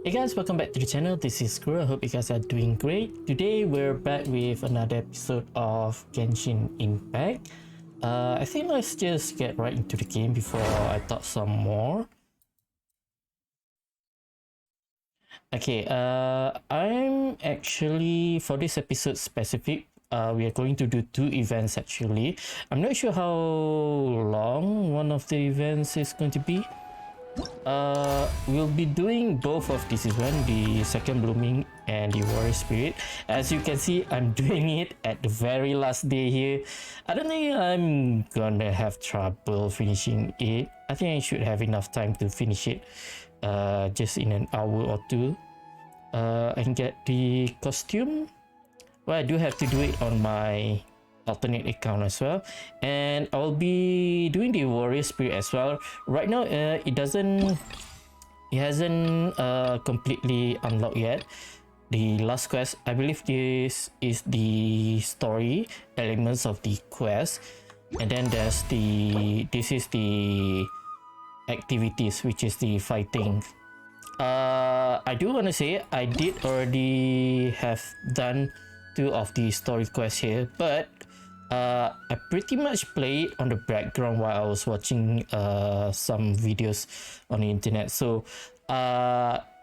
Hey guys, welcome back to the channel. This is Guru. I hope you guys are doing great. Today we're back with another episode of Genshin Impact. I think let's just get right into the game before I talk some more. Okay, I'm actually, for this episode specific, we are going to do two events actually. I'm not sure how long one of the events is going to be. We'll be doing both of these events, the second blooming and the warrior spirit. As you can see, I'm doing it at the very last day here. I don't think I'm gonna have trouble finishing it. I think I should have enough time to finish it just in an hour or two. I can get the costume. Well, I do have to do it on my alternate account as well, and I'll be doing the warrior spirit as well. Right now it hasn't completely unlocked yet. The last quest, I believe this is the story elements of the quest, and then this is the activities, which is the fighting. I do want to say I did already have done two of the story quests here, but I pretty much played on the background while I was watching some videos on the internet. So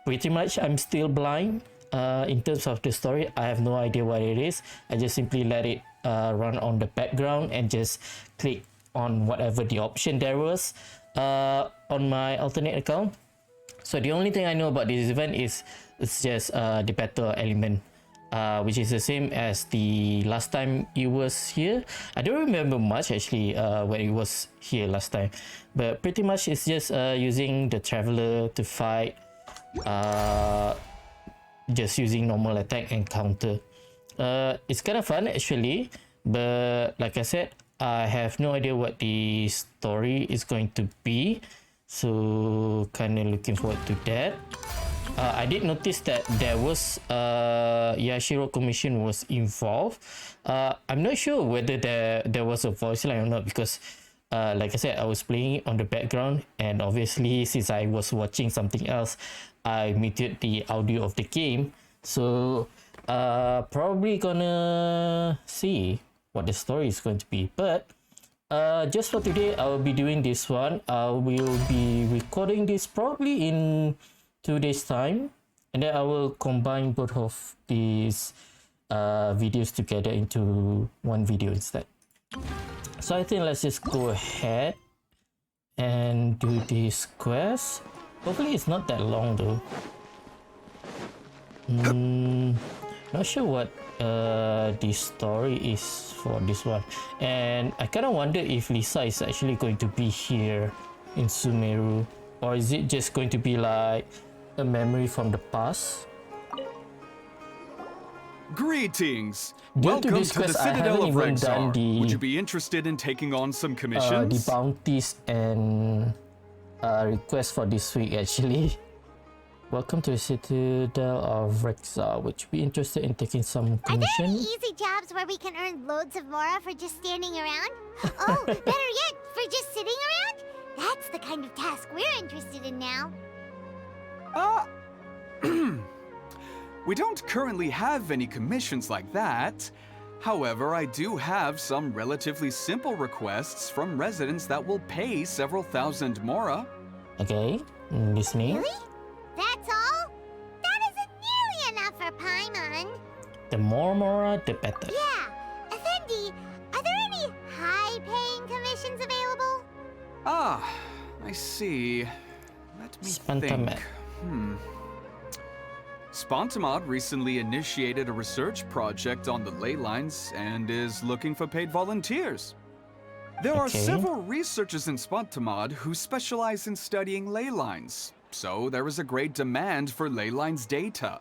pretty much I'm still blind in terms of the story. I have no idea what it is. I just simply let it run on the background and just click on whatever the option there was on my alternate account. So the only thing I know about this event is it's just the battle element. Which is the same as the last time it was here. I don't remember much actually when it was here last time, but pretty much it's just using the traveler to fight, just using normal attack and counter. It's kind of fun actually, but like I said, I have no idea what the story is going to be, so kind of looking forward to that. I did notice that there was Yashiro Commission was involved. I'm not sure whether there was a voice line or not, because like I said, I was playing it on the background, and obviously since I was watching something else, I muted the audio of the game. So probably gonna see what the story is going to be. But just for today, I will be doing this one. I will be recording this probably in 2 days time, and then I will combine both of these videos together into one video instead. So I think let's just go ahead and do this quest. Hopefully it's not that long though. Not sure what the story is for this one, and I kind of wonder if Lisa is actually going to be here in Sumeru, or is it just going to be like a memory from the past? Greetings! Due Welcome this to the quest, I Citadel haven't of even done Rexar. Would you be interested in taking on some the commissions? bounties and requests for this week actually. Welcome to the Citadel of Rexar. Would you be interested in taking some Are there any commission? easy jobs where we can earn loads of mora for just standing around? Oh, better yet, for just sitting around? That's the kind of task we're interested in now. We don't currently have any commissions like that. However, I do have some relatively simple requests from residents that will pay several thousand mora. Okay, listening. Really? That's all? That isn't nearly enough for Paimon. The more Mora, the better. Yeah, Effendi, are there any high-paying commissions available? Ah, I see. Let me Spantamat. think. Spantamod recently initiated a research project on the ley lines and is looking for paid volunteers. There are Okay. several researchers in Spantamod who specialize in studying ley lines, so there is a great demand for ley lines data.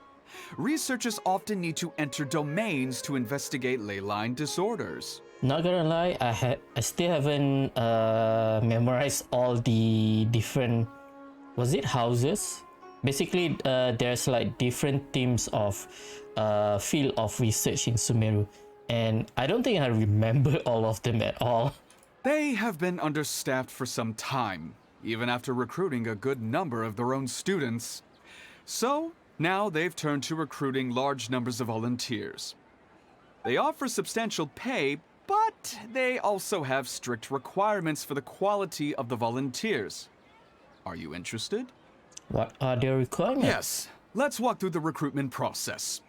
Researchers often need to enter domains to investigate ley line disorders. Not gonna lie, I still haven't memorized all the different, was it houses? Basically, there's like different teams of field of research in Sumeru, and I don't think I remember all of them at all. They have been understaffed for some time, even after recruiting a good number of their own students. So, now they've turned to recruiting large numbers of volunteers. They offer substantial pay, but they also have strict requirements for the quality of the volunteers. Are you interested? What are their requirements? Yes. Let's walk through the recruitment process.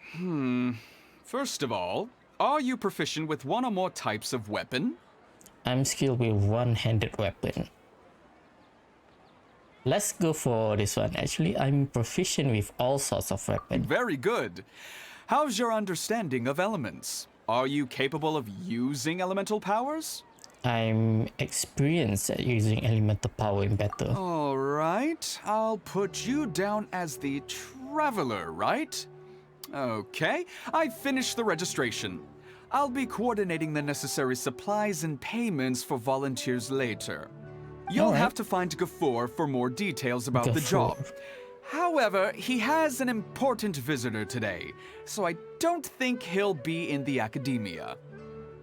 First of all, are you proficient with one or more types of weapon? I'm skilled with one-handed weapon. Let's go for this one. Actually, I'm proficient with all sorts of weapons. Very good. How's your understanding of elements? Are you capable of using elemental powers? I'm experienced at using elemental power in battle. All right. I'll put you down as the traveler, right? Okay. I finished the registration. I'll be coordinating the necessary supplies and payments for volunteers later. You'll Alright. have to find Gafoor for more details about the Gafoor. job. However, he has an important visitor today, so I don't think he'll be in the academia.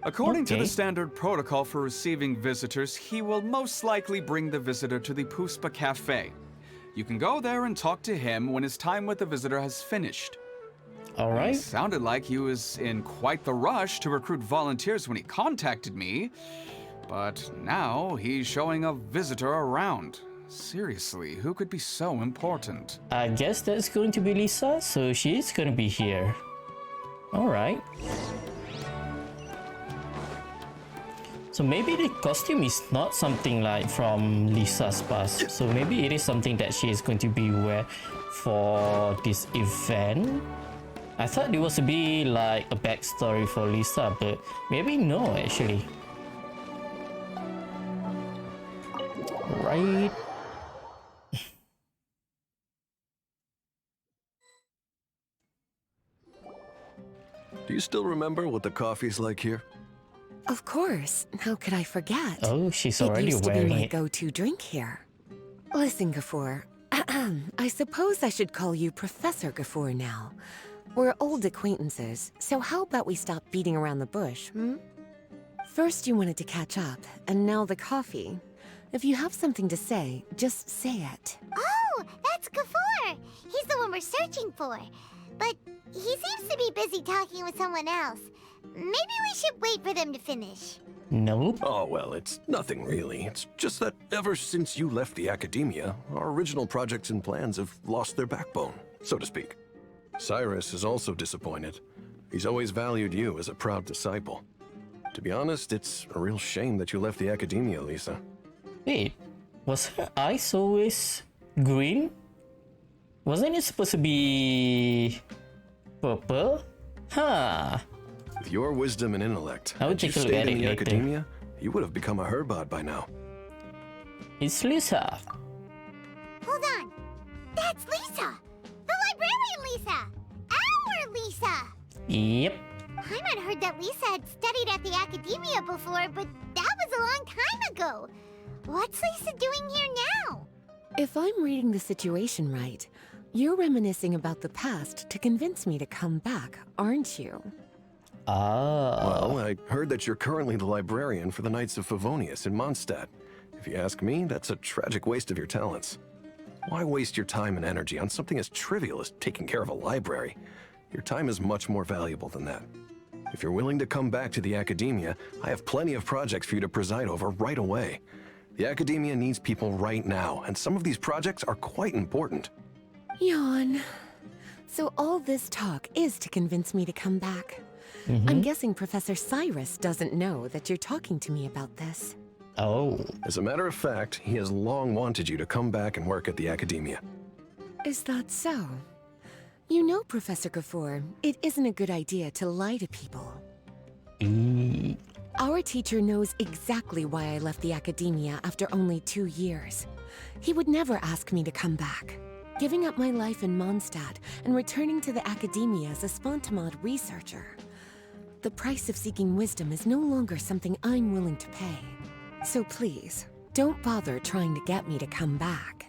According to Okay. the standard protocol for receiving visitors, he will most likely bring the visitor to the Puspa Cafe. You can go there and talk to him when his time with the visitor has finished. He Alright. sounded like he was in quite the rush to recruit volunteers when he contacted me, but now he's showing a visitor around. Seriously, who could be so important? I guess that's going to be Lisa, so she's going to be here. Alright. So maybe the costume is not something like from Lisa's past. So maybe it is something that she is going to be wear for this event. I thought it was to be like a backstory for Lisa, but maybe no actually. Right. Do you still remember what the coffee's like here? Of course. How could I forget? Oh, she's It already used to be wearing my it. go-to drink here. Listen, Gafoor. I suppose I should call you Professor Gafoor now. We're old acquaintances, so how about we stop beating around the bush, hmm? First you wanted to catch up, and now the coffee. If you have something to say, just say it. Oh, that's Gafoor. He's the one we're searching for. But he seems to be busy talking with someone else. Maybe we should wait for them to finish. Nope. Oh, well, it's nothing really. It's just that ever since you left the academia, our original projects and plans have lost their backbone, so to speak. Cyrus is also disappointed. He's always valued you as a proud disciple. To be honest, it's a real shame that you left the academia, Lisa. Wait, was her eyes always green? Wasn't it supposed to be purple? Huh. With your wisdom and intellect, I will had you take a look stayed at in it the later. academia, you would have become a herbad by now. It's Lisa. Hold on. That's Lisa. The librarian Lisa. Our Lisa. Yep. Paimon heard that Lisa had studied at the academia before, but that was a long time ago. What's Lisa doing here now? If I'm reading the situation right, you're reminiscing about the past to convince me to come back, aren't you? Ah. Well, I heard that you're currently the librarian for the Knights of Favonius in Mondstadt. If you ask me, that's a tragic waste of your talents. Why waste your time and energy on something as trivial as taking care of a library? Your time is much more valuable than that. If you're willing to come back to the academia, I have plenty of projects for you to preside over right away. The academia needs people right now, and some of these projects are quite important. Yawn. So all this talk is to convince me to come back. I'm guessing Professor Cyrus doesn't know that you're talking to me about this. Oh. As a matter of fact, he has long wanted you to come back and work at the academia. Is that so? You know, Professor Gafoor, it isn't a good idea to lie to people. Our teacher knows exactly why I left the academia after only 2 years. He would never ask me to come back. Giving up my life in Mondstadt and returning to the academia as a Spontamod researcher. The price of seeking wisdom is no longer something I'm willing to pay. So please, don't bother trying to get me to come back.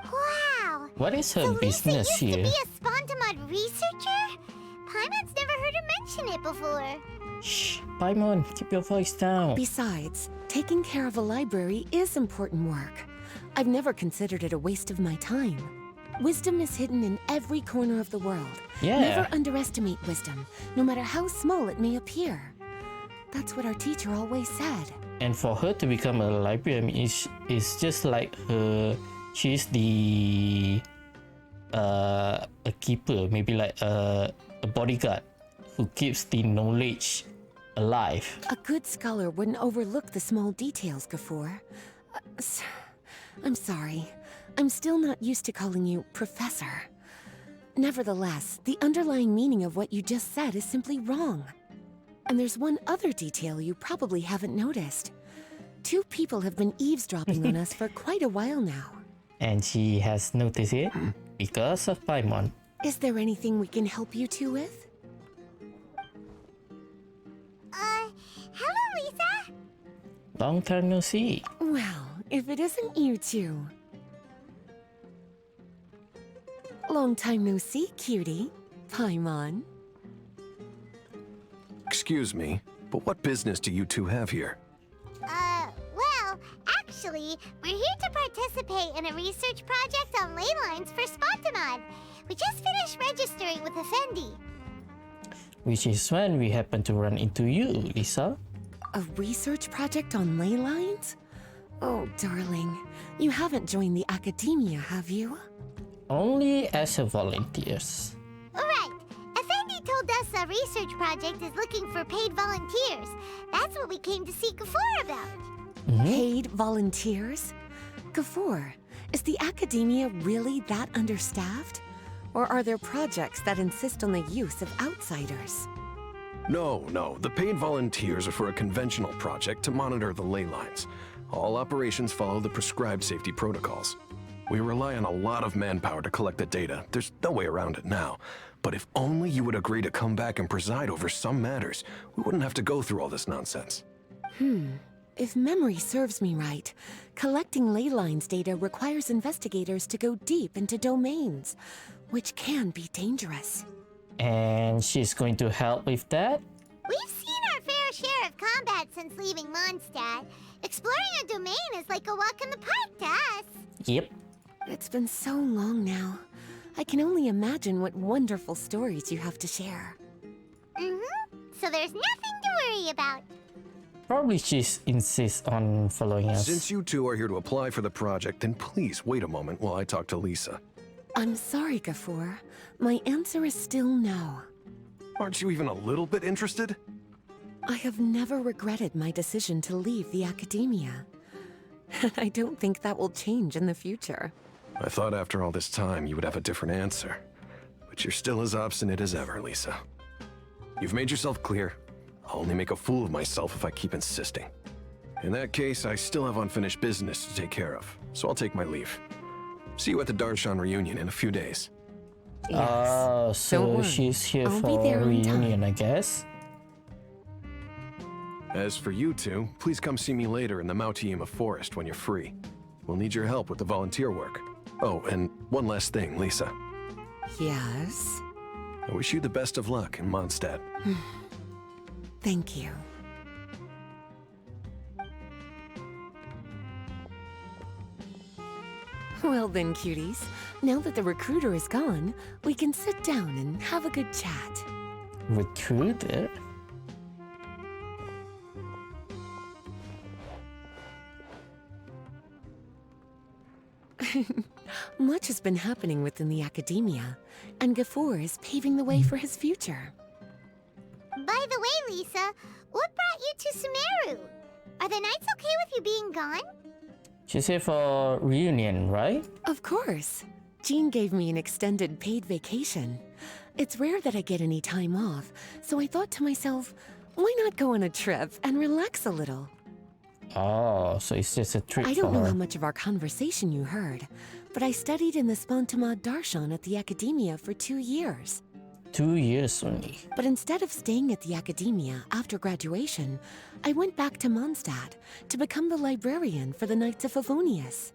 Wow. What is her So Lisa business used here? to be a Spontamod researcher? Paimon's never heard her mention it before. Shh, Paimon, keep your voice down. Besides, taking care of a library is important work. I've never considered it a waste of my time. Wisdom is hidden in every corner of the world. Yeah. Never underestimate wisdom, no matter how small it may appear. That's what our teacher always said. And for her to become a librarian is just like she's the a keeper, maybe like a bodyguard who keeps the knowledge alive. A good scholar wouldn't overlook the small details, Gafur. I'm sorry. I'm still not used to calling you Professor. Nevertheless, the underlying meaning of what you just said is simply wrong. And there's one other detail you probably haven't noticed. Two people have been eavesdropping on us for quite a while now. And she has noticed it because of Paimon. Is there anything we can help you two with? Hello, Lisa. Long time no see. Well, if it isn't you two. Long time no see, cutie. Paimon. Excuse me, but what business do you two have here? Well, actually, we're here to participate in a research project on ley lines for Spontamod. We just finished registering with Effendi. Which is when we happen to run into you, Lisa. A research project on ley lines? Oh, darling. You haven't joined the academia, have you? Only as a volunteers. Right. Effendi told us a research project is looking for paid volunteers. That's what we came to see Gafur about. Paid volunteers? Gafur, is the academia really that understaffed? Or are there projects that insist on the use of outsiders? No. The paid volunteers are for a conventional project to monitor the ley lines. All operations follow the prescribed safety protocols. We rely on a lot of manpower to collect the data. There's no way around it now. But if only you would agree to come back and preside over some matters, we wouldn't have to go through all this nonsense. If memory serves me right, collecting ley lines data requires investigators to go deep into domains, which can be dangerous. And she's going to help with that? We've seen our fair share of combat since leaving Mondstadt. Exploring a domain is like a walk in the park to us. Yep. It's been so long now. I can only imagine what wonderful stories you have to share. So there's nothing to worry about. Probably she insists on following us. Since you two are here to apply for the project, then please wait a moment while I talk to Lisa. I'm sorry, Gafur. My answer is still no. Aren't you even a little bit interested? I have never regretted my decision to leave the academia. And I don't think that will change in the future. I thought after all this time you would have a different answer. But you're still as obstinate as ever, Lisa. You've made yourself clear. I'll only make a fool of myself if I keep insisting. In that case, I still have unfinished business to take care of, so I'll take my leave. See you at the Darshan reunion in a few days. Yes. So Don't worry. she's here I'll for be there a on time. reunion, I guess. As for you two, please come see me later in the Mautiima forest when you're free. We'll need your help with the volunteer work. Oh, and one last thing, Lisa. Yes? I wish you the best of luck in Mondstadt. Thank you. Well then, cuties. Now that the recruiter is gone, we can sit down and have a good chat. Recruiter? Much has been happening within the academia, and Gafur is paving the way for his future. By the way, Lisa, what brought you to Sumeru? Are the Knights okay with you being gone? She's here for reunion, right? Of course. Jean gave me an extended paid vacation. It's rare that I get any time off, so I thought to myself, why not go on a trip and relax a little? Oh, so it's just a trip I for don't know her. how much of our conversation you heard, but I studied in the Spontamod Darshan at the academia for 2 years. 2 years only. But instead of staying at the academia after graduation, I went back to Mondstadt to become the librarian for the Knights of Favonius.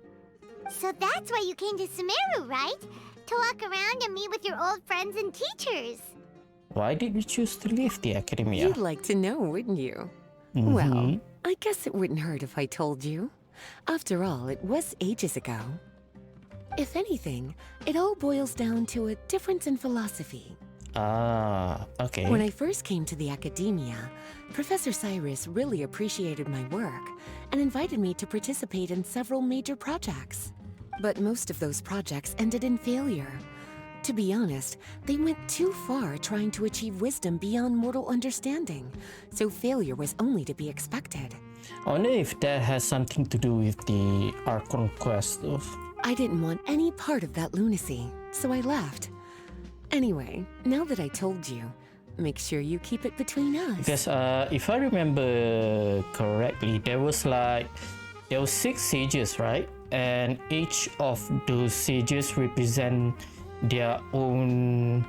So that's why you came to Sumeru, right? To walk around and meet with your old friends and teachers. Why did you choose to leave the academia? You'd like to know, wouldn't you? Well, I guess it wouldn't hurt if I told you. After all, it was ages ago. If anything, it all boils down to a difference in philosophy. Ah, okay. When I first came to the academia, Professor Cyrus really appreciated my work and invited me to participate in several major projects. But most of those projects ended in failure. To be honest, they went too far trying to achieve wisdom beyond mortal understanding, so failure was only to be expected. I wonder if that has something to do with the Archon quest though. I didn't want any part of that lunacy, so I left. Anyway, now that I told you, make sure you keep it between us. Because if I remember correctly, there was 6 sages, right? And each of those sages represent their own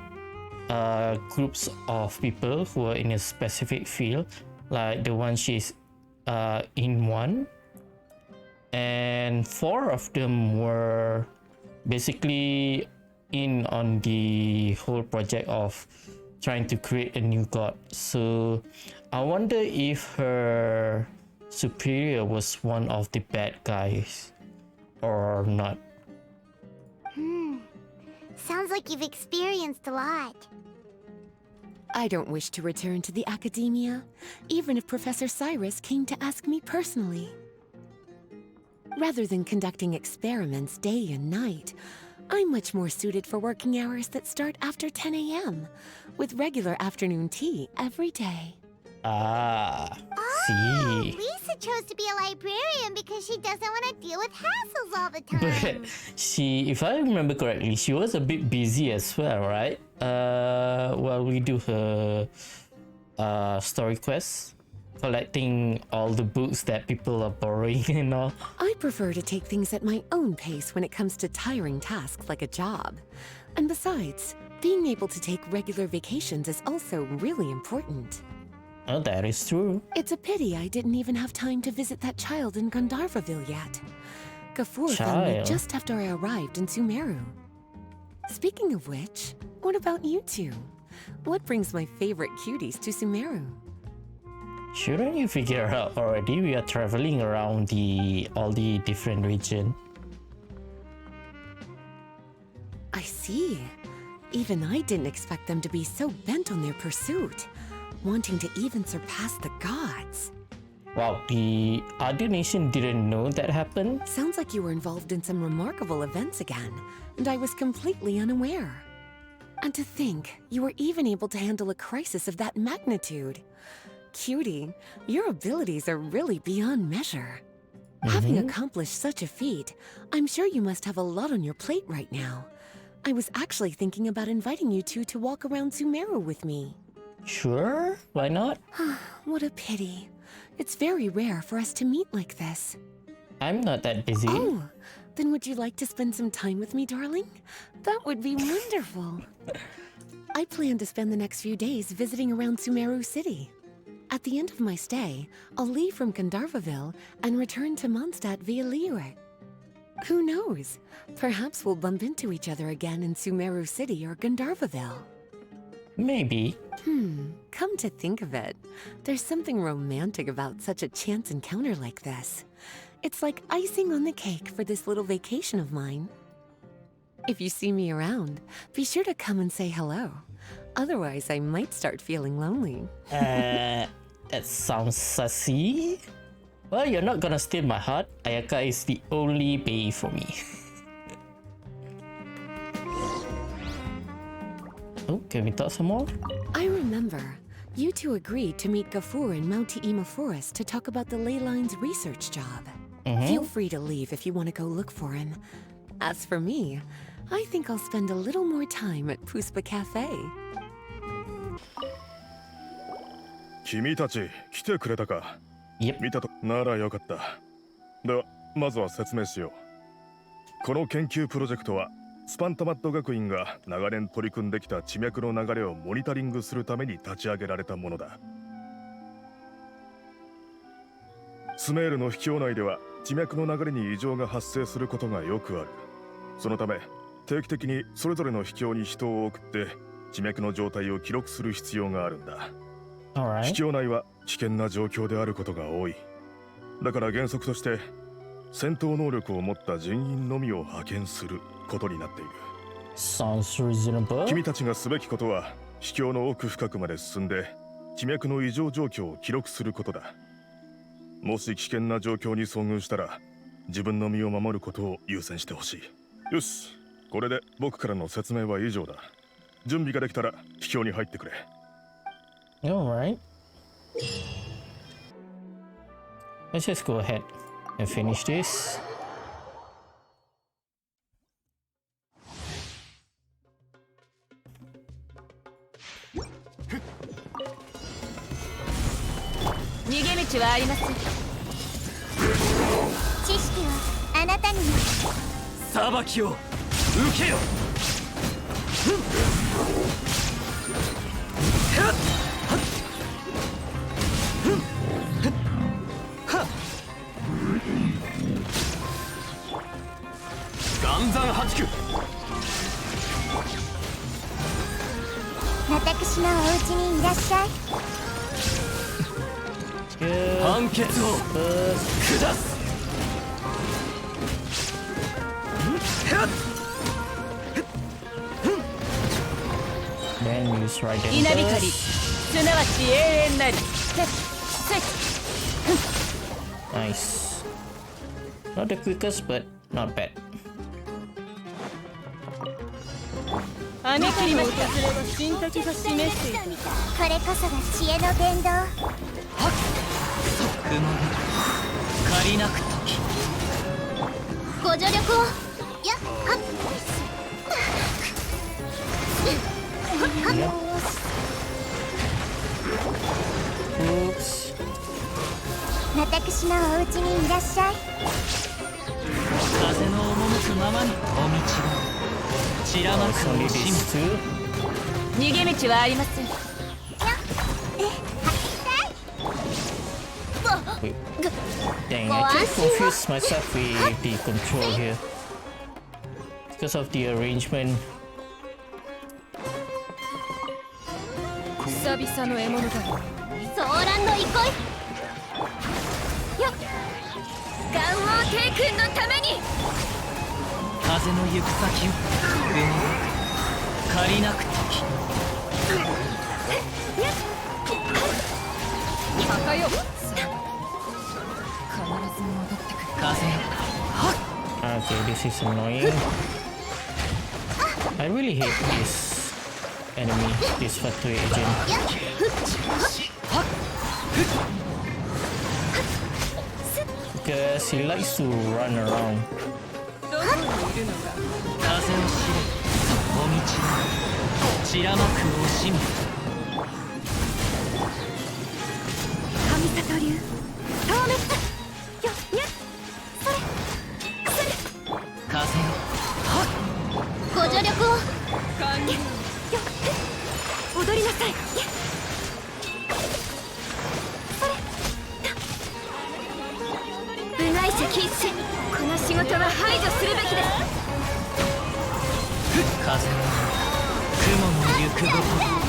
groups of people who are in a specific field. Like the one she's in one, and 4 of them were basically in on the whole project of trying to create a new god. So I wonder if her superior was one of the bad guys or not. Sounds like you've experienced a lot. I don't wish to return to the academia, even if Professor Cyrus came to ask me personally. Rather than conducting experiments day and night, I'm much more suited for working hours that start after 10 a.m., with regular afternoon tea every day. Ah, Oh, see. Lisa chose to be a librarian because she doesn't want to deal with hassles all the time. But if I remember correctly, she was a bit busy as well, right? While we do her story quests, collecting all the books that people are borrowing and all. I prefer to take things at my own pace when it comes to tiring tasks like a job. And besides, being able to take regular vacations is also really important. Oh, that is true. It's a pity I didn't even have time to visit that child in Gandharvaville yet. Gafur found me Child? just after I arrived in Sumeru. Speaking of which, what about you two? What brings my favorite cuties to Sumeru? Shouldn't you figure out already? We are traveling around all the different region. I see. Even I didn't expect them to be so bent on their pursuit, wanting to even surpass the gods. Wow, the other nation didn't know that happened? Sounds like you were involved in some remarkable events again, and I was completely unaware. And to think, you were even able to handle a crisis of that magnitude. Cutie, your abilities are really beyond measure. Having accomplished such a feat, I'm sure you must have a lot on your plate right now. I was actually thinking about inviting you two to walk around Sumeru with me. Sure, why not? What a pity. It's very rare for us to meet like this. I'm not that busy. Oh, then would you like to spend some time with me, darling? That would be wonderful. I plan to spend the next few days visiting around Sumeru City. At the end of my stay, I'll leave from Gandharvaville and return to Mondstadt via Liyue. Who knows? Perhaps we'll bump into each other again in Sumeru City or Gandharvaville. Maybe. Come to think of it, there's something romantic about such a chance encounter like this. It's like icing on the cake for this little vacation of mine. If you see me around, be sure to come and say hello. Otherwise, I might start feeling lonely. That sounds sassy. Well, you're not gonna steal my heart. Ayaka is the only bae for me. Oh, can we talk some more? I remember, you two agreed to meet Gafur in Mount Te'ima Forest to talk about the ley lines research job. Feel free to leave if you want to go look for him. As for me, I think I'll spend a little more time at Puspa Cafe. 君たち来てくれたか。 Yep. 見たとならよかった。ではまずは説明しよう。この研究プロジェクトはスパンタマット学院が長年取り組んできた地脈の流れをモニタリングするために立ち上げられたものだ。スメールの秘境内では地脈の流れに異常が発生することがよくある。そのため定期的にそれぞれの秘境に人を送って地脈の状態を記録する必要があるんだ。秘 Alright. 境内は危険な状況であることが多い。だから原則として戦闘能力を持った人員のみを派遣することになっている。 Sounds reasonable. 君たちがすべきことは秘境の奥深くまで進んで地脈の異常状況を記録することだ。もし危険な状況に遭遇したら自分の身を守ることを優先してほしい。よし、これで僕からの説明は以上だ。準備ができたら秘境に入ってくれ。 Alright. Let's just go ahead and finish this. Then use right Nice. Not the quickest, but not bad. これこそが知恵の伝道。ご助力を。やっはっ。Oops. 私のお家にいらっしゃい。風の赴くままにお道を散らまく Only 惜し these み two. 逃げ道はありません。 Wait. Dang, I keep confused myself with the control here. Because of the arrangement. 久々の獲物だ。ソーランの憩い。よっ。ガンオー帝君のために。風の行く先を借りなく時。高よ。必ず戻ってくる。風よ。 Okay, this is annoying. I really hate this enemy, this factory agent. Because he likes to run around. 風を知れ。お道を散らまく惜しみ。神里流。透明。よっ。それ。風よ。ご助力を。踊りなさい。部外者禁止。この仕事は排除するべきです。風よ。雲の行くごと。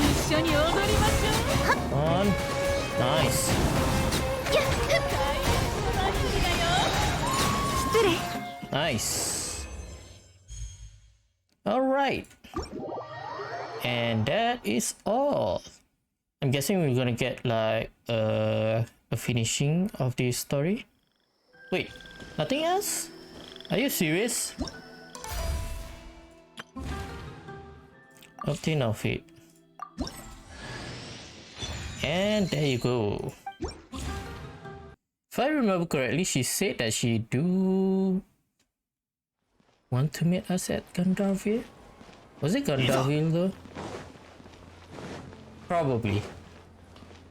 一緒に踊りましょう。 On. Nice. 失礼。 Nice. Alright. And that is all. I'm guessing we're gonna get like a finishing of this story. Wait, nothing else? Are you serious? Obtain outfit. And there you go. If I remember correctly, she said that she do want to meet us at Gandalfir. Was it Gandalfir though? Probably.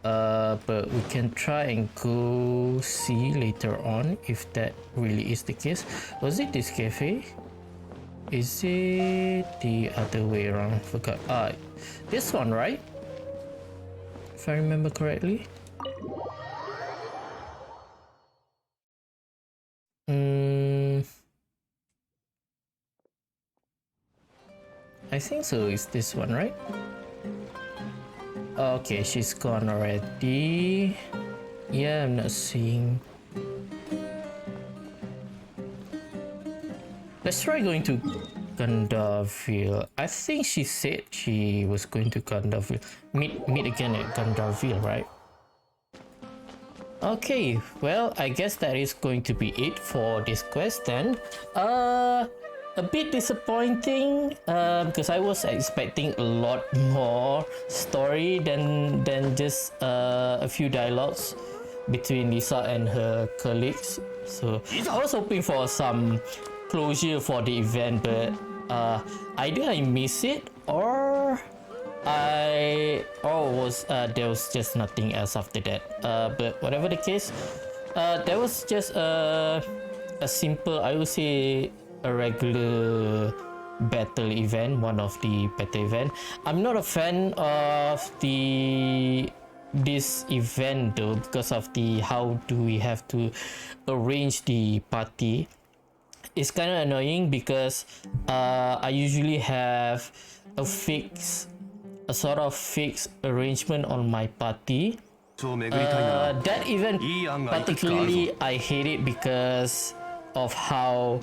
But we can try and go see later on if that really is the case. Was it this cafe? Is it the other way around? Forgot. This one, right? If I remember correctly. I think so. It's this one, right? Okay, she's gone already. Yeah, I'm not seeing. Let's try going to Gandarville. I think she said she was going to Gandarville. Meet again at Gandarville, right? Okay, well, I guess that is going to be it for this quest then. A bit disappointing because I was expecting a lot more story than just a few dialogues between Lisa and her colleagues. So I was hoping for some closure for the event, but either I miss it or there was just nothing else after that. But whatever the case, there was just a simple, I would say, a regular battle event, one of the battle event. I'm not a fan of this event though, because of the how do we have to arrange the party. It's kind of annoying because I usually have a sort of fixed arrangement on my party. That event particularly, I hate it because of how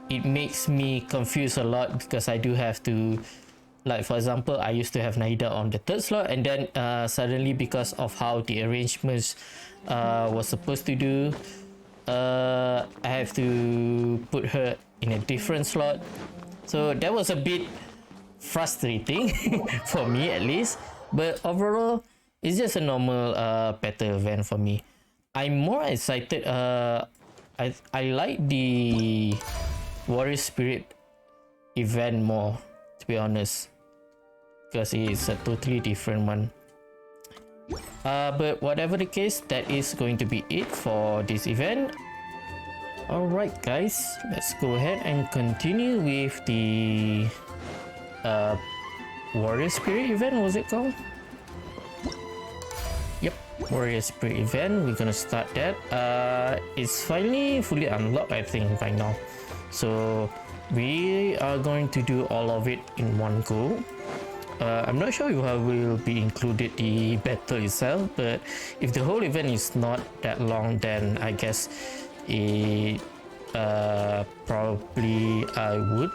it makes me confused a lot, because I do have to, like for example, I used to have Naida on the third slot, and then suddenly because of how the arrangements was supposed to do, I have to put her in a different slot. So that was a bit frustrating for me at least, but overall it's just a normal battle event for me. I'm more excited. I like the Warrior Spirit event more, to be honest, because it's a totally different one. But whatever the case, that is going to be it for this event. Alright guys, let's go ahead and continue with the Warrior Spirit event, was it called? Yep, Warrior Spirit event. We're gonna start that. It's finally fully unlocked, I think, right now. So we are going to do all of it in one go. I'm not sure if I will be included the battle itself, but if the whole event is not that long, then I guess it probably I would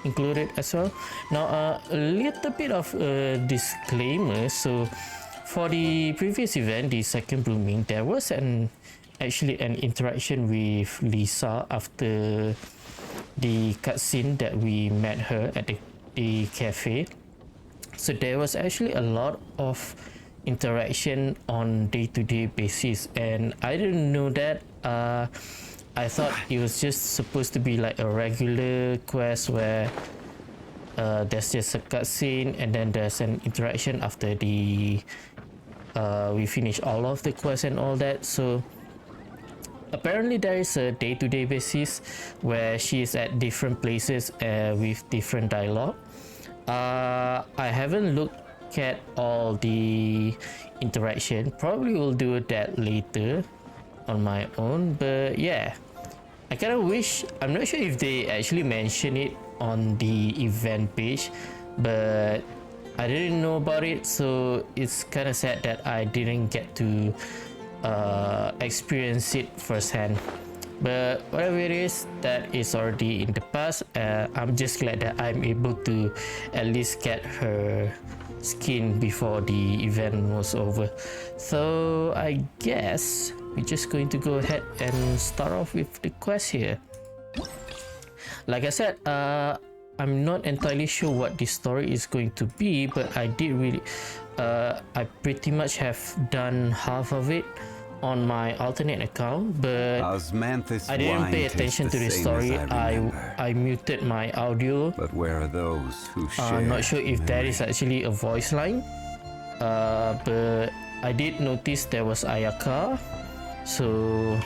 include it as well. Now a little bit of a disclaimer. So for the previous event, the second blooming, there was actually an interaction with Lisa after the cutscene that we met her at the cafe. So there was actually a lot of interaction on day-to-day basis, and I didn't know that. I thought it was just supposed to be like a regular quest where there's just a cutscene and then there's an interaction after we finish all of the quests and all that. So apparently there is a day-to-day basis where she is at different places with different dialogue. I haven't looked at all the interaction. Probably will do that later on my own, but yeah, I kind of wish, I'm not sure if they actually mention it on the event page, but I didn't know about it, so it's kind of sad that I didn't get to experience it firsthand. But whatever it is, that is already in the past. I'm just glad that I'm able to at least get her skin before the event was over. So I guess we're just going to go ahead and start off with the quest here. Like I said, I'm not entirely sure what the story is going to be, but I pretty much have done half of it on my alternate account, but I didn't pay attention to the story. I muted my audio. But where are those who share? I'm not sure if that is actually a voice line, but I did notice there was Ayaka, so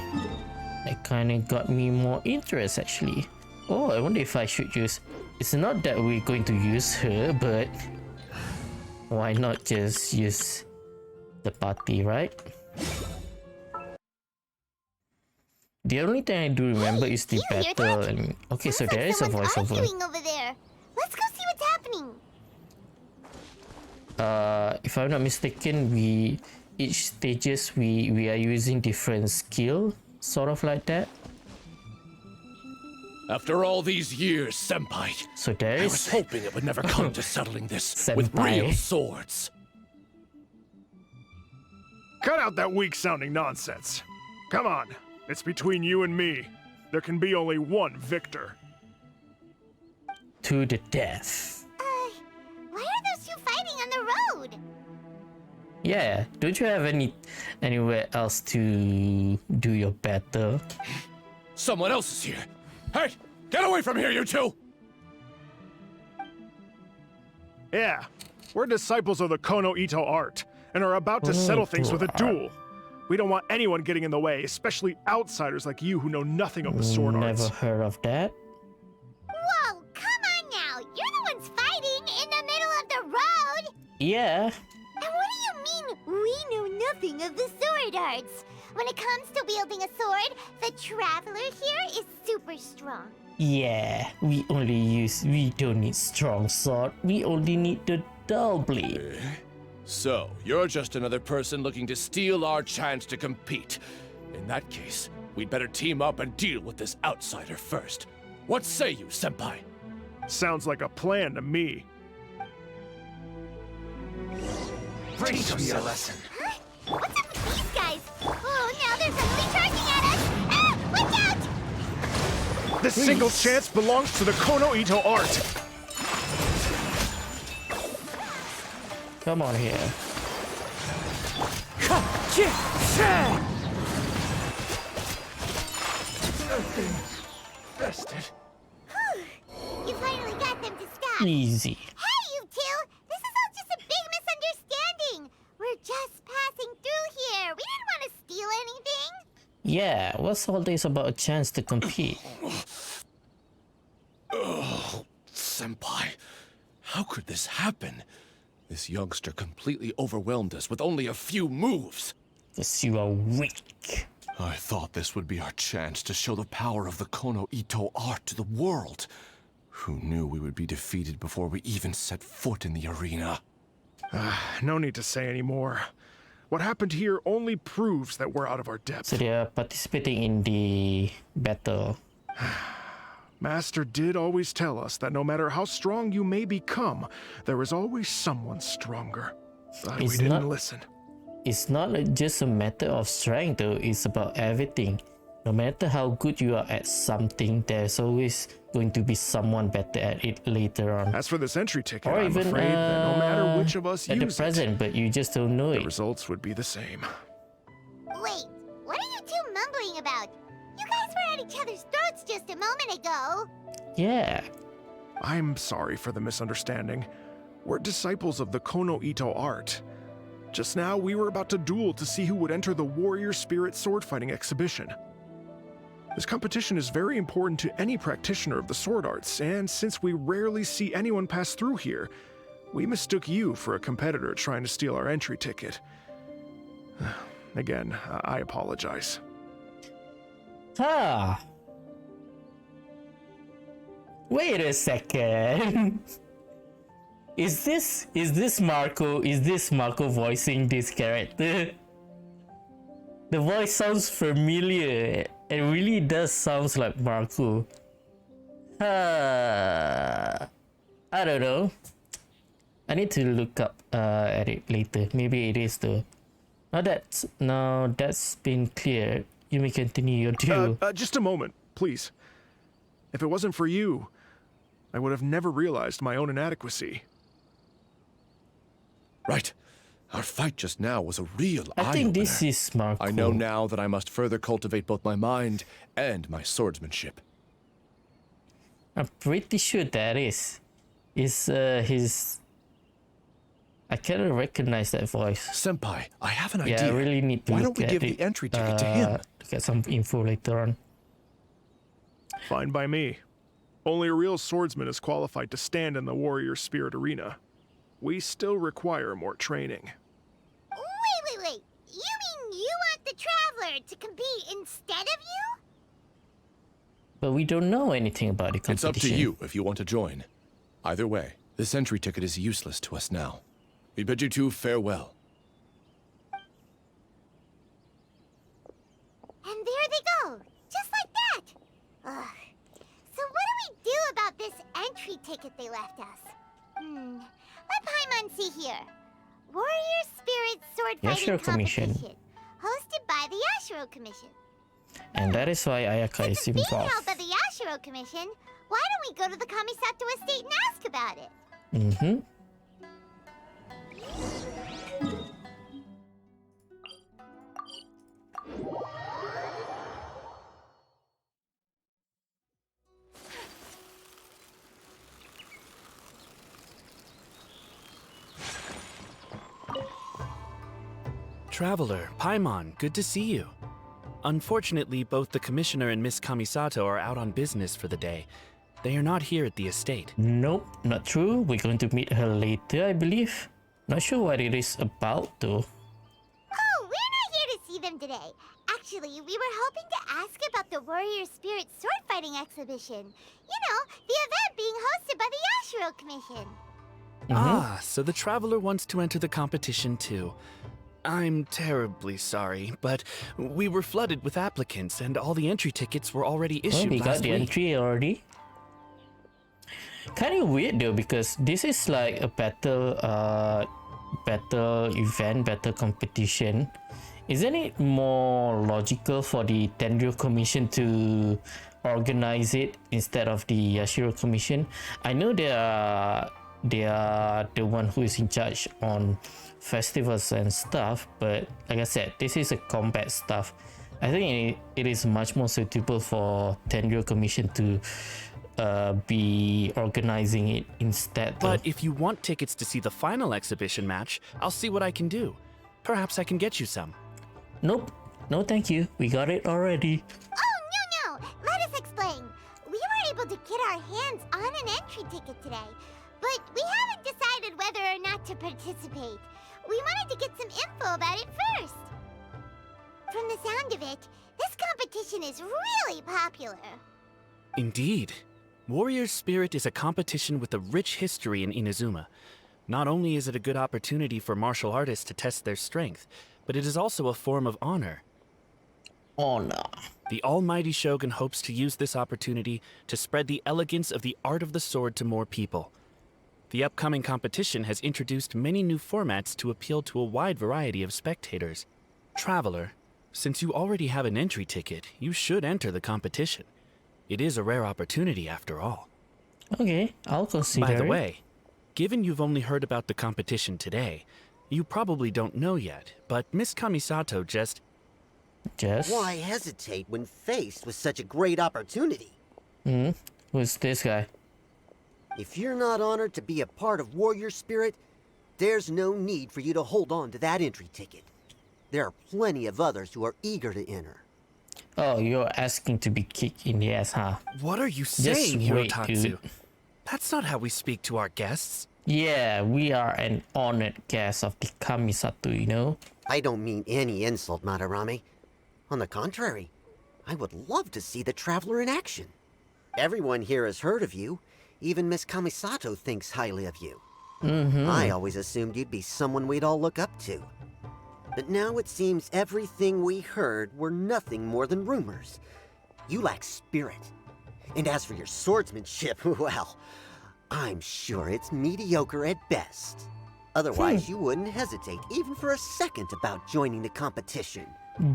it kind of got me more interest actually. Oh, I wonder if I should use, it's not that we're going to use her, but why not just use the party, right? The only thing I do remember is the battle. And okay, so there is a voiceover. Over there. Let's go see what's happening. If I'm not mistaken, each stages we are using different skill, sort of like that. After all these years, Senpai, So there I is was hoping it would never come to settling this with real Senpai. swords. Cut out that weak-sounding nonsense. Come on, it's between you and me. There can be only one victor. to the death. Why are those two fighting on the road? Yeah, don't you have anywhere else to do your battle? Someone else is here. Hey, get away from here, you two! Yeah, we're disciples of the Kono Ito art, and are about to settle things with a duel. We don't want anyone getting in the way, especially outsiders like you who know nothing of the sword Never arts. heard of that. Whoa, come on now. You're the ones fighting in the middle of the road. Yeah, And what do you mean, we know nothing of the sword arts? When it comes to wielding a sword, the traveler here is super strong. yeah. We don't need strong sword. We only need the dull blade. So, you're just another person looking to steal our chance to compete. In that case, we'd better team up and deal with this outsider first. What say you, Senpai? Sounds like a plan to me. Teach me a lesson. Huh? What's up with these guys? Oh, now they're suddenly charging at us! Ah, watch out! This single chance belongs to the Kono Ito art. Come on here. Bested. You finally got them to stop. Easy. Hey, you two! This is all just a big misunderstanding. We're just passing through here. We didn't want to steal anything. Yeah, what's all this about a chance to compete? Senpai, how could this happen? This youngster completely overwhelmed us with only a few moves. Because you are weak. I thought this would be our chance to show the power of the Kono Ito art to the world. Who knew we would be defeated before we even set foot in the arena? No need to say any more. What happened here only proves that we're out of our depth. So they are participating in the battle. Master did always tell us that no matter how strong you may become, there is always someone stronger. But we It's didn't not- listen. It's not just a matter of strength though, it's about everything. No matter how good you are at something, there's always going to be someone better at it later on. As for this entry ticket, Or I'm even afraid that no matter which of us at the use present, but you just don't know it, the it. results would be the same. Wait, what are you two mumbling about? You guys were at each other's throats just a moment ago. Yeah, I'm sorry for the misunderstanding. We're disciples of the Kono Ito art. Just now, we were about to duel to see who would enter the Warrior Spirit sword fighting exhibition. This competition is very important to any practitioner of the sword arts, and since we rarely see anyone pass through here, we mistook you for a competitor trying to steal our entry ticket. Again, I apologize. huh. Wait a second. Is this Marco voicing this character? The voice sounds familiar. It really does sound like Marco. I don't know. I need to look up at it later. Maybe it is though. Now that's been cleared. You may continue your duel. Just a moment, please. If it wasn't for you, I would have never realized my own inadequacy. Right. Our fight just now was a real I think this eye-opener. is Marco. I know now that I must further cultivate both my mind and my swordsmanship. I'm pretty sure that is. Is his. I cannot recognize that voice. Senpai, I have an Yeah, idea. I really need to Why look don't we at give it, the entry ticket to him? to get some info later on. Fine by me. Only a real swordsman is qualified to stand in the Warrior Spirit arena. We still require more training. Wait. You mean you want the Traveler to compete instead of you? But we don't know anything about the competition. It's up to you if you want to join. Either way, this entry ticket is useless to us now. We bid you two farewell. And there they go, just like that. Ugh. So entry ticket they left us. Let Paimon see here. Warrior Spirit Sword Fighting Yashiro Commission. Competition, hosted by the Yashiro Commission. And that is why Ayaka is Since it's being held involved. by the Yashiro Commission, why don't we go to the Kamisato estate and ask about it? Mm-hmm. Traveler, Paimon, good to see you. Unfortunately, both the Commissioner and Miss Kamisato are out on business for the day. They are not here at the estate. Nope, not true. We're going to meet her later, I believe. Not sure what it is about though. Oh, we're not here to see them today. Actually, we were hoping to ask about the Warrior Spirit Sword Fighting exhibition. You know, the event being hosted by the Yashiro Commission. Ah, so the Traveler wants to enter the competition too. I'm terribly sorry, but we were flooded with applicants and all the entry tickets were already Oh, issued we got last the week. entry already. Kind of weird though, because this is like a battle event, battle competition. Isn't it more logical for the Tenryo Commission to organize it instead of the Yashiro Commission? I know they are the one who is in charge on festivals and stuff, but like I said, this is a combat stuff. I think it is much more suitable for Tenryo Commission to be organizing it instead. But if you want tickets to see the final exhibition match, I'll see what I can do. Perhaps I can get you some. Nope, no thank you, we got it already. Oh, no! Let us explain. We were able to get our hands on an entry ticket today, but we haven't decided whether or not to participate. We wanted to get some info about it first. From the sound of it, this competition is really popular. Indeed. Warrior Spirit is a competition with a rich history in Inazuma. Not only is it a good opportunity for martial artists to test their strength, but it is also a form of honor. Honor. The almighty Shogun hopes to use this opportunity to spread the elegance of the art of the sword to more people. The upcoming competition has introduced many new formats to appeal to a wide variety of spectators. Traveler, since you already have an entry ticket, you should enter the competition. It is a rare opportunity after all. Okay, I'll consider By the it. way, given you've only heard about the competition today, you probably don't know yet, but Miss Kamisato just... Why hesitate when faced with such a great opportunity? Who's this guy? If you're not honored to be a part of Warrior Spirit, there's no need for you to hold on to that entry ticket. There are plenty of others who are eager to enter. Oh, you're asking to be kicked in the ass, huh? What are you saying, wait, Hirotatsu? dude. That's not how we speak to our guests. Yeah, we are an honored guest of the Kamisato, you know? I don't mean any insult, Madarame. On the contrary, I would love to see the Traveler in action. Everyone here has heard of you. Even Miss Kamisato thinks highly of you. I always assumed you'd be someone we'd all look up to. But now it seems everything we heard were nothing more than rumors. You lack spirit. And as for your swordsmanship, well, I'm sure it's mediocre at best. Otherwise, you wouldn't hesitate even for a second about joining the competition.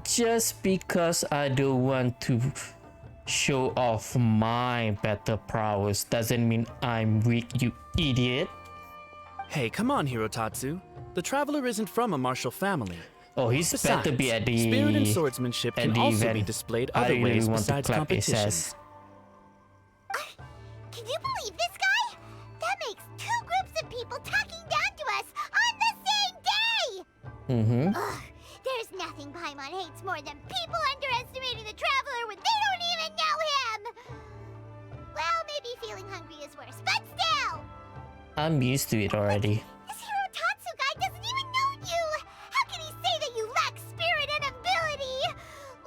Just because I don't want to show off my battle prowess doesn't mean I'm weak, you idiot. Hey, come on, Hirotatsu. The Traveler isn't from a martial family. Oh, he's Besides, better be at the spirit and swordsmanship at can the also event. be displayed I other really ways want to besides clap his competitions. ass. Can you believe this guy? That makes two groups of people talking down to us on the same day! Ugh, there's nothing Paimon hates more than people underestimating the Traveler when they don't even know him! Well, maybe feeling hungry is worse, but still! I'm used to it already. This Hirotatsu guy doesn't even know you! How can he say that you lack spirit and ability?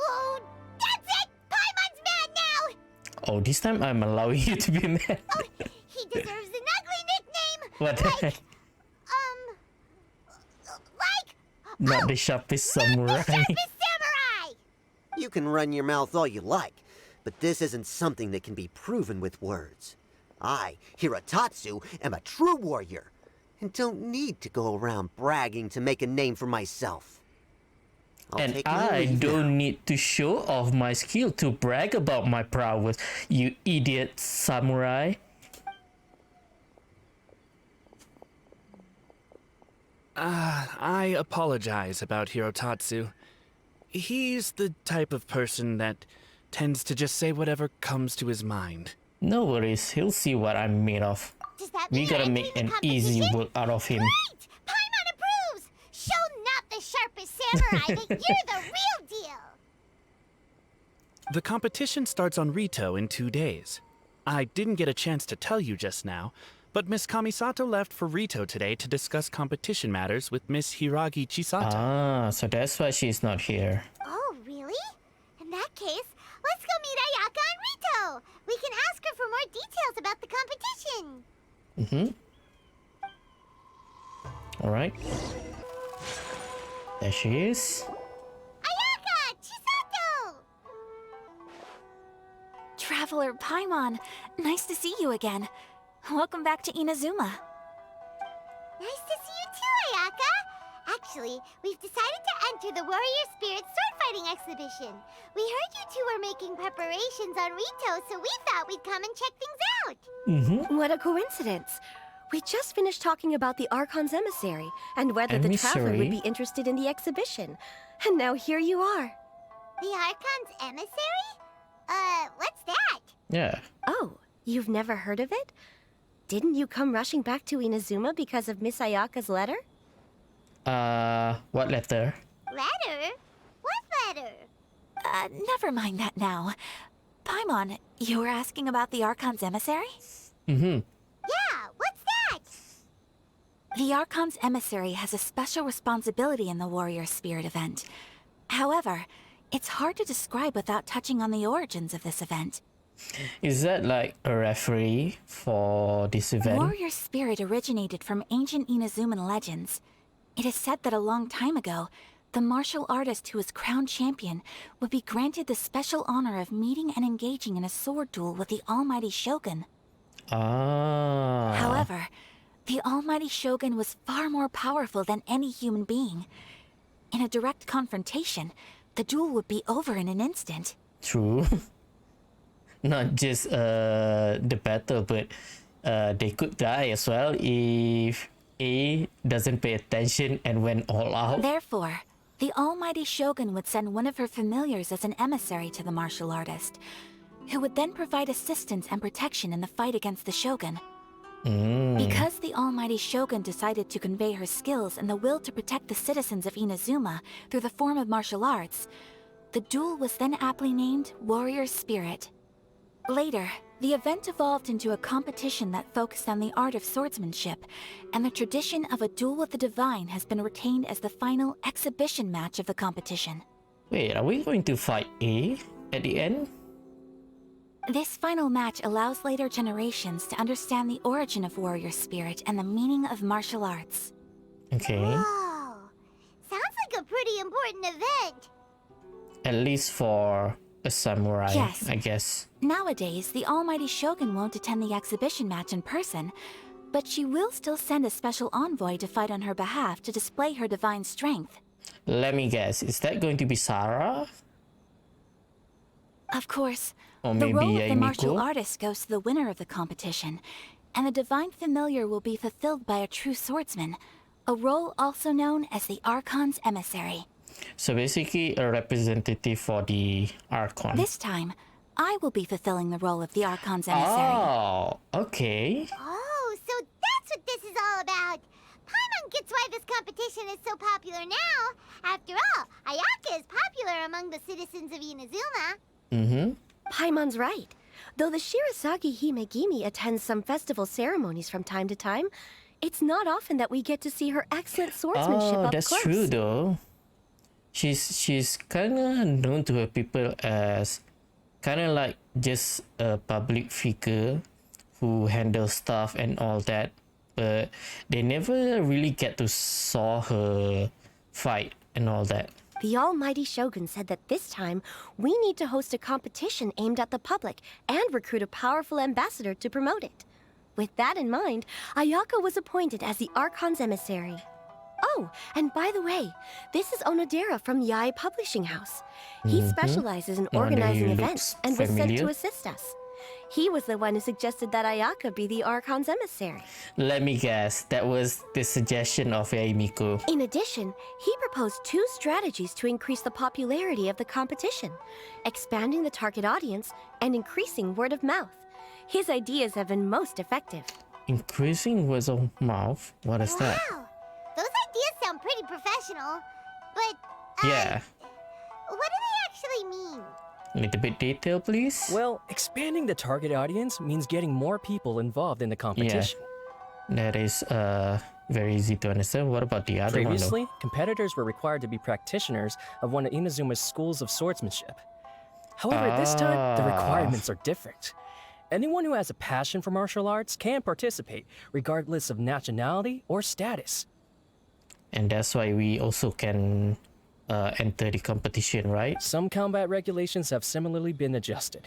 Oh, that's it! Paimon's mad now! Oh, this time I'm allowing you to be mad. Oh, he deserves an ugly nickname! What the heck? Not the sharpest samurai. The sharpest samurai! You can run your mouth all you like, but this isn't something that can be proven with words. I, Hirotatsu, am a true warrior, and don't need to go around bragging to make a name for myself. And I don't need to show off my skill to brag about my prowess, you idiot samurai. I apologize about Hirotatsu. He's the type of person that tends to just say whatever comes to his mind. No worries, he'll see what I'm made of. Does that mean We gotta you're make entering an the easy competition? work out of him. Great! Paimon approves! Show not the sharpest samurai that you're the real deal! The competition starts on Rito in 2 days. I didn't get a chance to tell you just now, but Miss Kamisato left for Rito today to discuss competition matters with Miss Hiragi Chisato. Ah, so that's why she's not here. Oh, really? In that case, let's go meet Ayaka and Rito! We can ask her for more details about the competition! Alright. There she is. Ayaka! Chisato! Traveler Paimon, nice to see you again. Welcome back to Inazuma. Nice to see you too, Ayaka! Actually, we've decided to enter the Warrior Spirit sword fighting exhibition. We heard you two were making preparations on Rito, so we thought we'd come and check things out. What a coincidence. We just finished talking about the Archon's emissary and whether the traveler would be interested in the exhibition. And now here you are. The Archon's emissary? What's that? Yeah. Oh, you've never heard of it? Didn't you come rushing back to Inazuma because of Miss Ayaka's letter? What letter? Letter? What letter? Never mind that now. Paimon, you were asking about the Archon's emissary? Yeah, what's that? The Archon's emissary has a special responsibility in the Warrior Spirit event. However, it's hard to describe without touching on the origins of this event. Is that like a referee for this event? Warrior Spirit originated from ancient Inazuman legends. It is said that a long time ago, the martial artist who was crowned champion would be granted the special honor of meeting and engaging in a sword duel with the Almighty Shogun. Ah. However, the Almighty Shogun was far more powerful than any human being. In a direct confrontation, the duel would be over in an instant. True. Not just the battle, but they could die as well if A doesn't pay attention and went all out. Therefore, the Almighty Shogun would send one of her familiars as an emissary to the martial artist, who would then provide assistance and protection in the fight against the Shogun. Because the Almighty Shogun decided to convey her skills and the will to protect the citizens of Inazuma through the form of martial arts, the duel was then aptly named Warrior Spirit. Later, the event evolved into a competition that focused on the art of swordsmanship, and the tradition of a duel with the divine has been retained as the final exhibition match of the competition. Wait, are we going to fight A at the end? This final match allows later generations to understand the origin of warrior spirit and the meaning of martial arts. Okay. Whoa. Sounds like a pretty important event. At least for a samurai, Yes. I guess. Nowadays, the Almighty Shogun won't attend the exhibition match in person, but she will still send a special envoy to fight on her behalf to display her divine strength. Let me guess, is that going to be Sarah? Of course, Or the maybe role of the martial Miko? artist goes to the winner of the competition, and the divine familiar will be fulfilled by a true swordsman, a role also known as the Archon's emissary. So basically a representative for the Archon. This time, I will be fulfilling the role of the Archon's emissary. Oh, okay. Oh, so that's what this is all about. Paimon gets why this competition is so popular now. After all, Ayaka is popular among the citizens of Inazuma. Paimon's right. Though the Shirasagi Himegimi attends some festival ceremonies from time to time, it's not often that we get to see her excellent swordsmanship Oh, up that's close. true though. She's kind of known to her people as kind of like just a public figure who handles stuff and all that, but they never really get to saw her fight and all that. The Almighty Shogun said that this time, we need to host a competition aimed at the public and recruit a powerful ambassador to promote it. With that in mind, Ayaka was appointed as the Archon's emissary. Oh, and by the way, this is Onodera from Yai Publishing House. He specializes in organizing events and was sent to assist us. He was the one who suggested that Ayaka be the Archon's emissary. Let me guess, that was the suggestion of Yaimiku. In addition, he proposed 2 strategies to increase the popularity of the competition, expanding the target audience and increasing word of mouth. His ideas have been most effective. Increasing word of mouth? What is that? Wow, those ideas sound pretty professional, but Yeah. what do they actually mean? A little bit detail, please. Well, expanding the target audience means getting more people involved in the competition. That is very easy to understand. What about the other Previously, one? competitors were required to be practitioners of one of Inazuma's schools of swordsmanship. However, this time, the requirements are different. Anyone who has a passion for martial arts can participate, regardless of nationality or status. And that's why we also can enter the competition, right? Some combat regulations have similarly been adjusted.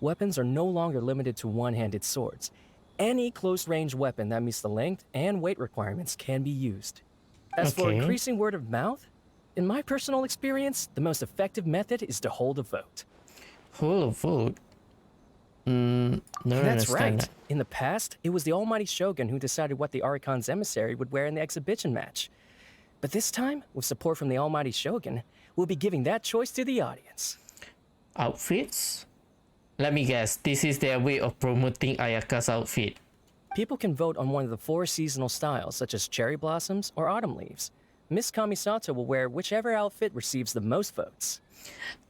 Weapons are no longer limited to one-handed swords. Any close-range weapon that meets the length and weight requirements can be used. As for increasing word of mouth, in my personal experience, the most effective method is to hold a vote. Hold a vote? No, That's right. In the past, it was the almighty Shogun who decided what the Archon's emissary would wear in the exhibition match. But this time, with support from the almighty Shogun, we'll be giving that choice to the audience. Outfits? Let me guess, this is their way of promoting Ayaka's outfit. People can vote on one of the 4 seasonal styles, such as cherry blossoms or autumn leaves. Miss Kamisato will wear whichever outfit receives the most votes.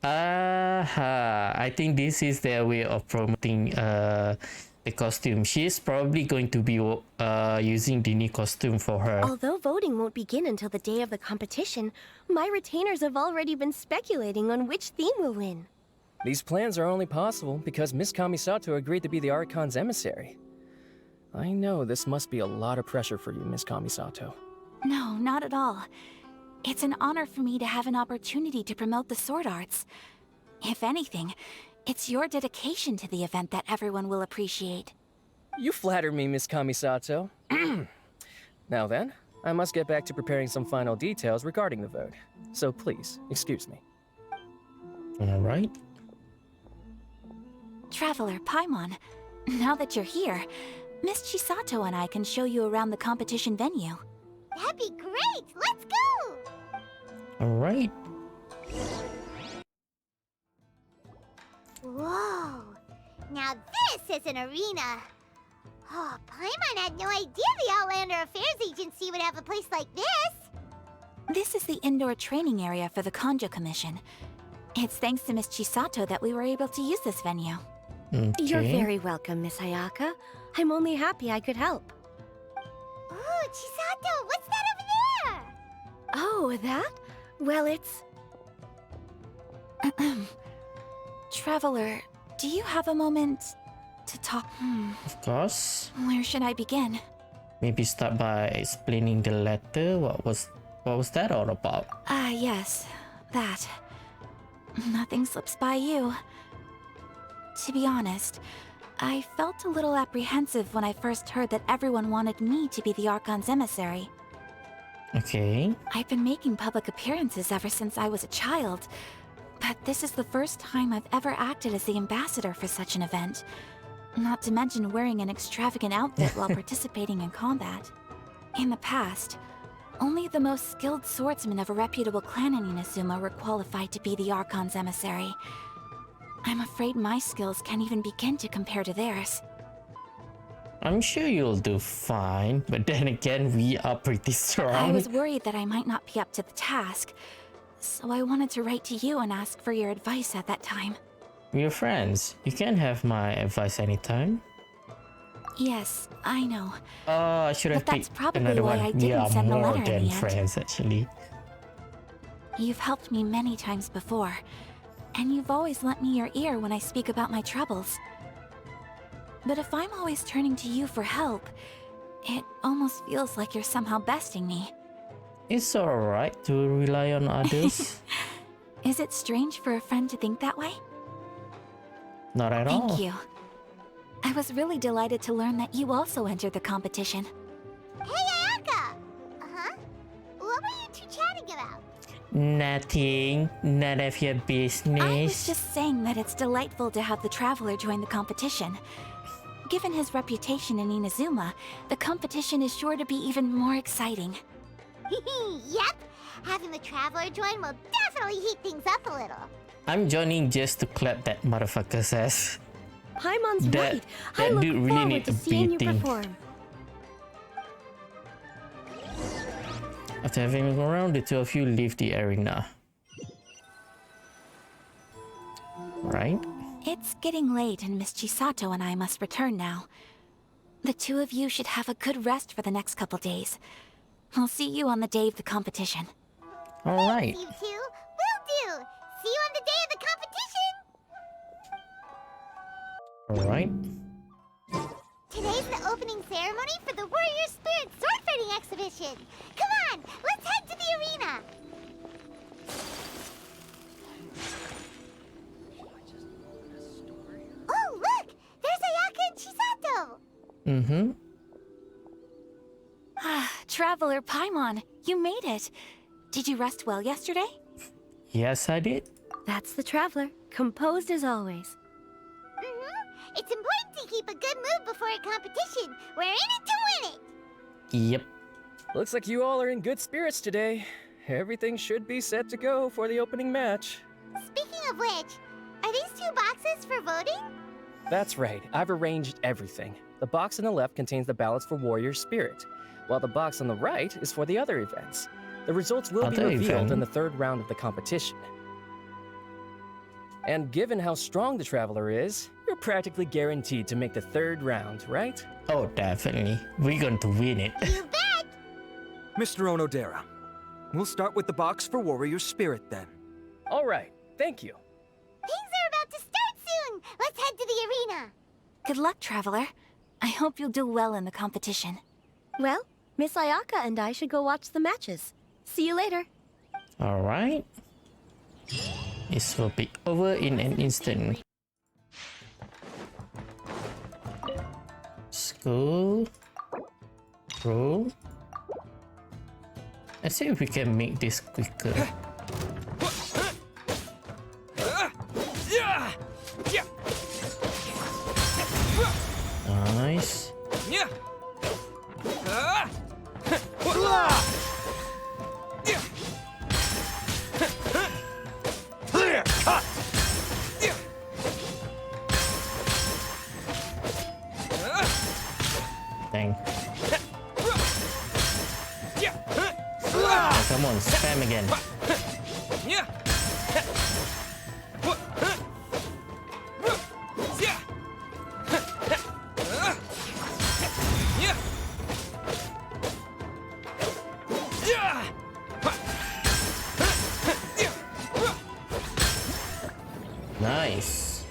I think this is their way of promoting the costume. She's probably going to be using the new costume for her. Although voting won't begin until the day of the competition, my retainers have already been speculating on which theme will win. These plans are only possible because Miss Kamisato agreed to be the Archon's emissary. I know this must be a lot of pressure for you, Miss Kamisato. No, not at all. It's an honor for me to have an opportunity to promote the sword arts. If anything, it's your dedication to the event that everyone will appreciate. You flatter me, Miss Kamisato. Now then, I must get back to preparing some final details regarding the vote. So please, excuse me. All right. Traveler Paimon, now that you're here, Miss Chisato and I can show you around the competition venue. That'd be great! Let's go! All right. Whoa! Now this is an arena! Oh, Paimon had no idea the Outlander Affairs Agency would have a place like this! This is the indoor training area for the Konjo Commission. It's thanks to Miss Chisato that we were able to use this venue. You're very welcome, Miss Ayaka. I'm only happy I could help. Ooh, Chisato, what's that over there? Oh, that? Well, it's... Traveler, do you have a moment to talk? Of course. Where should I begin? Maybe start by explaining the letter. What was that all about? Yes, that. Nothing slips by you. To be honest, I felt a little apprehensive when I first heard that everyone wanted me to be the Archon's emissary. Okay. I've been making public appearances ever since I was a child, but this is the first time I've ever acted as the ambassador for such an event. Not to mention wearing an extravagant outfit while participating in combat. In the past, only the most skilled swordsmen of a reputable clan in Inazuma were qualified to be the Archon's emissary. I'm afraid my skills can't even begin to compare to theirs. I'm sure you'll do fine, but then again, we are pretty strong. I was worried that I might not be up to the task, so I wanted to write to you and ask for your advice at that time. We're friends. You can have my advice anytime. Yes, I know. Oh, I should have But that's picked probably another why one. I We didn't are send the more letter in than the end. friends, actually. You've helped me many times before, and you've always lent me your ear when I speak about my troubles. But if I'm always turning to you for help, it almost feels like you're somehow besting me. It's alright to rely on others. Is it strange for a friend to think that way? Not at all. Thank you. I was really delighted to learn that you also entered the competition. Hey, Ayaka! Uh-huh? What were you two chatting about? Nothing. None of your I was business. just saying that it's delightful to have the Traveler join the competition. Given his reputation in Inazuma, the competition is sure to be even more exciting. Yep! Having the Traveler join will definitely heat things up a little. I'm joining just to clap that motherfucker's ass. Paimon's That- right. I that look dude really forward need to a seeing you beating. perform. After having a look around, the two of you leave the arena. Right? It's getting late and Miss Chisato and I must return now. The two of you should have a good rest for the next couple days. I'll see you on the day of the competition. Alright. You two, will do! See you on the day of the competition! Alright. Today's the opening ceremony for the Warrior Spirit sword fighting exhibition! Come on, let's head to the arena! Oh, look! There's Ayaka and Chisato! Mm-hmm. Traveler Paimon, you made it. Did you rest well yesterday? Yes, I did. That's the Traveler, composed as always. It's important to keep a good mood before a competition. We're in it to win it! Yep. Looks like you all are in good spirits today. Everything should be set to go for the opening match. Speaking of which, are these two boxes for voting? That's right, I've arranged everything. The box on the left contains the ballots for Warrior Spirit, while the box on the right is for the other events. The results will be Other revealed event? in the third round of the competition. And given how strong the Traveler is, you're practically guaranteed to make the third round, right? Oh, definitely. We're going to win it. You bet! Mr. Onodera, we'll start with the box for Warrior Spirit then. All right, thank you. Things are about to start soon! Let's head to the arena! Good luck, Traveler. I hope you'll do well in the competition. Well, Miss Ayaka and I should go watch the matches. See you later. Alright. This will be over in an instant. School. Roll. Let's see if we can make this quicker. Nice. Dang. Oh, come on, spam again. Nice.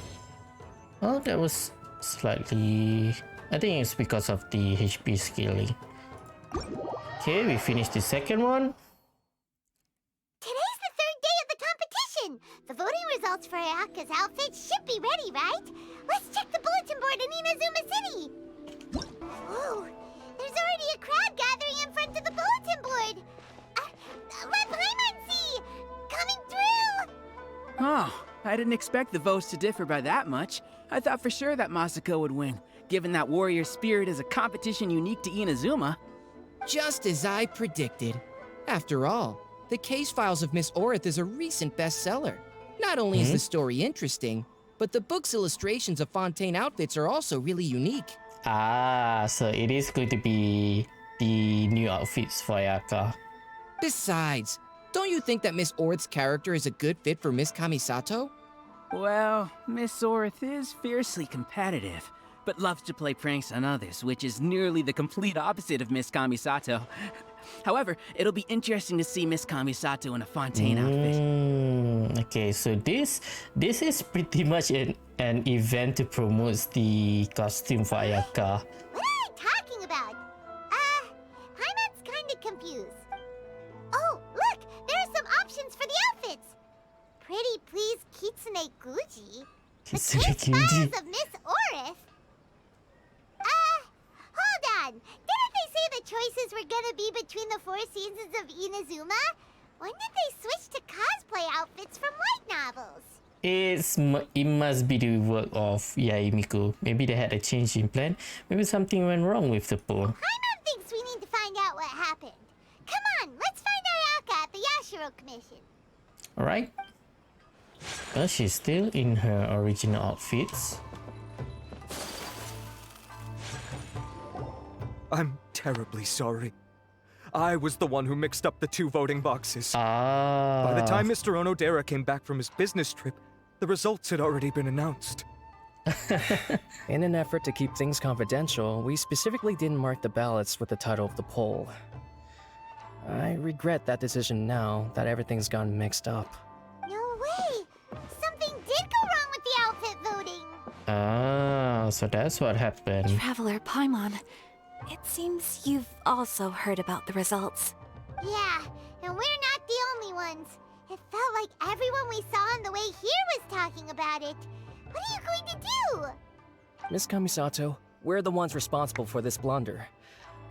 Oh, that was slightly... I think it's because of the HP scaling. Okay, we finished the second one. Today's the third day of the competition! The voting results for Ayaka's outfit should be ready, right? Let's check the bulletin board in Inazuma City! Whoa! There's already a crowd gathering in front of the bulletin board! Let Paimon see! Coming through! Oh, I didn't expect the votes to differ by that much. I thought for sure that Masako would win, given that Warrior Spirit is a competition unique to Inazuma. Just as I predicted. After all, the case files of Miss Orith is a recent bestseller. Not only is the story interesting, but the book's illustrations of Fontaine outfits are also really unique. Ah, so it is going to be the new outfits for Ayaka. Besides, don't you think that Miss Orith's character is a good fit for Miss Kamisato? Well, Miss Orith is fiercely competitive, but loves to play pranks on others, which is nearly the complete opposite of Miss Kamisato. However, it'll be interesting to see Miss Kamisato in a Fontaine outfit. Okay, so this is pretty much an event to promote the costume for Ayaka. What are you talking about? Paimon's kinda confused. Oh, look! There are some options for the outfits! Pretty please Kitsune Guji. The Kitsune case Guji. files of Miss Orith. between the four seasons of Inazuma? When did they switch to cosplay outfits from light novels? It must be the work of Yaimiku. Maybe they had a change in plan. Maybe something went wrong with the poll. Paimon thinks we need to find out what happened. Come on, let's find Ayaka at the Yashiro Commission. Alright. Well, she's still in her original outfits. I'm terribly sorry. I was the one who mixed up the two voting boxes. By the time Mr. Onodera came back from his business trip, the results had already been announced. In an effort to keep things confidential, we specifically didn't mark the ballots with the title of the poll. I regret that decision now that everything's gone mixed up. No way! Something did go wrong with the outfit voting! So that's what happened. Traveler Paimon, it seems you've also heard about the results. Yeah, and we're not the only ones. It felt like everyone we saw on the way here was talking about it. What are you going to do? Miss Kamisato, we're the ones responsible for this blunder.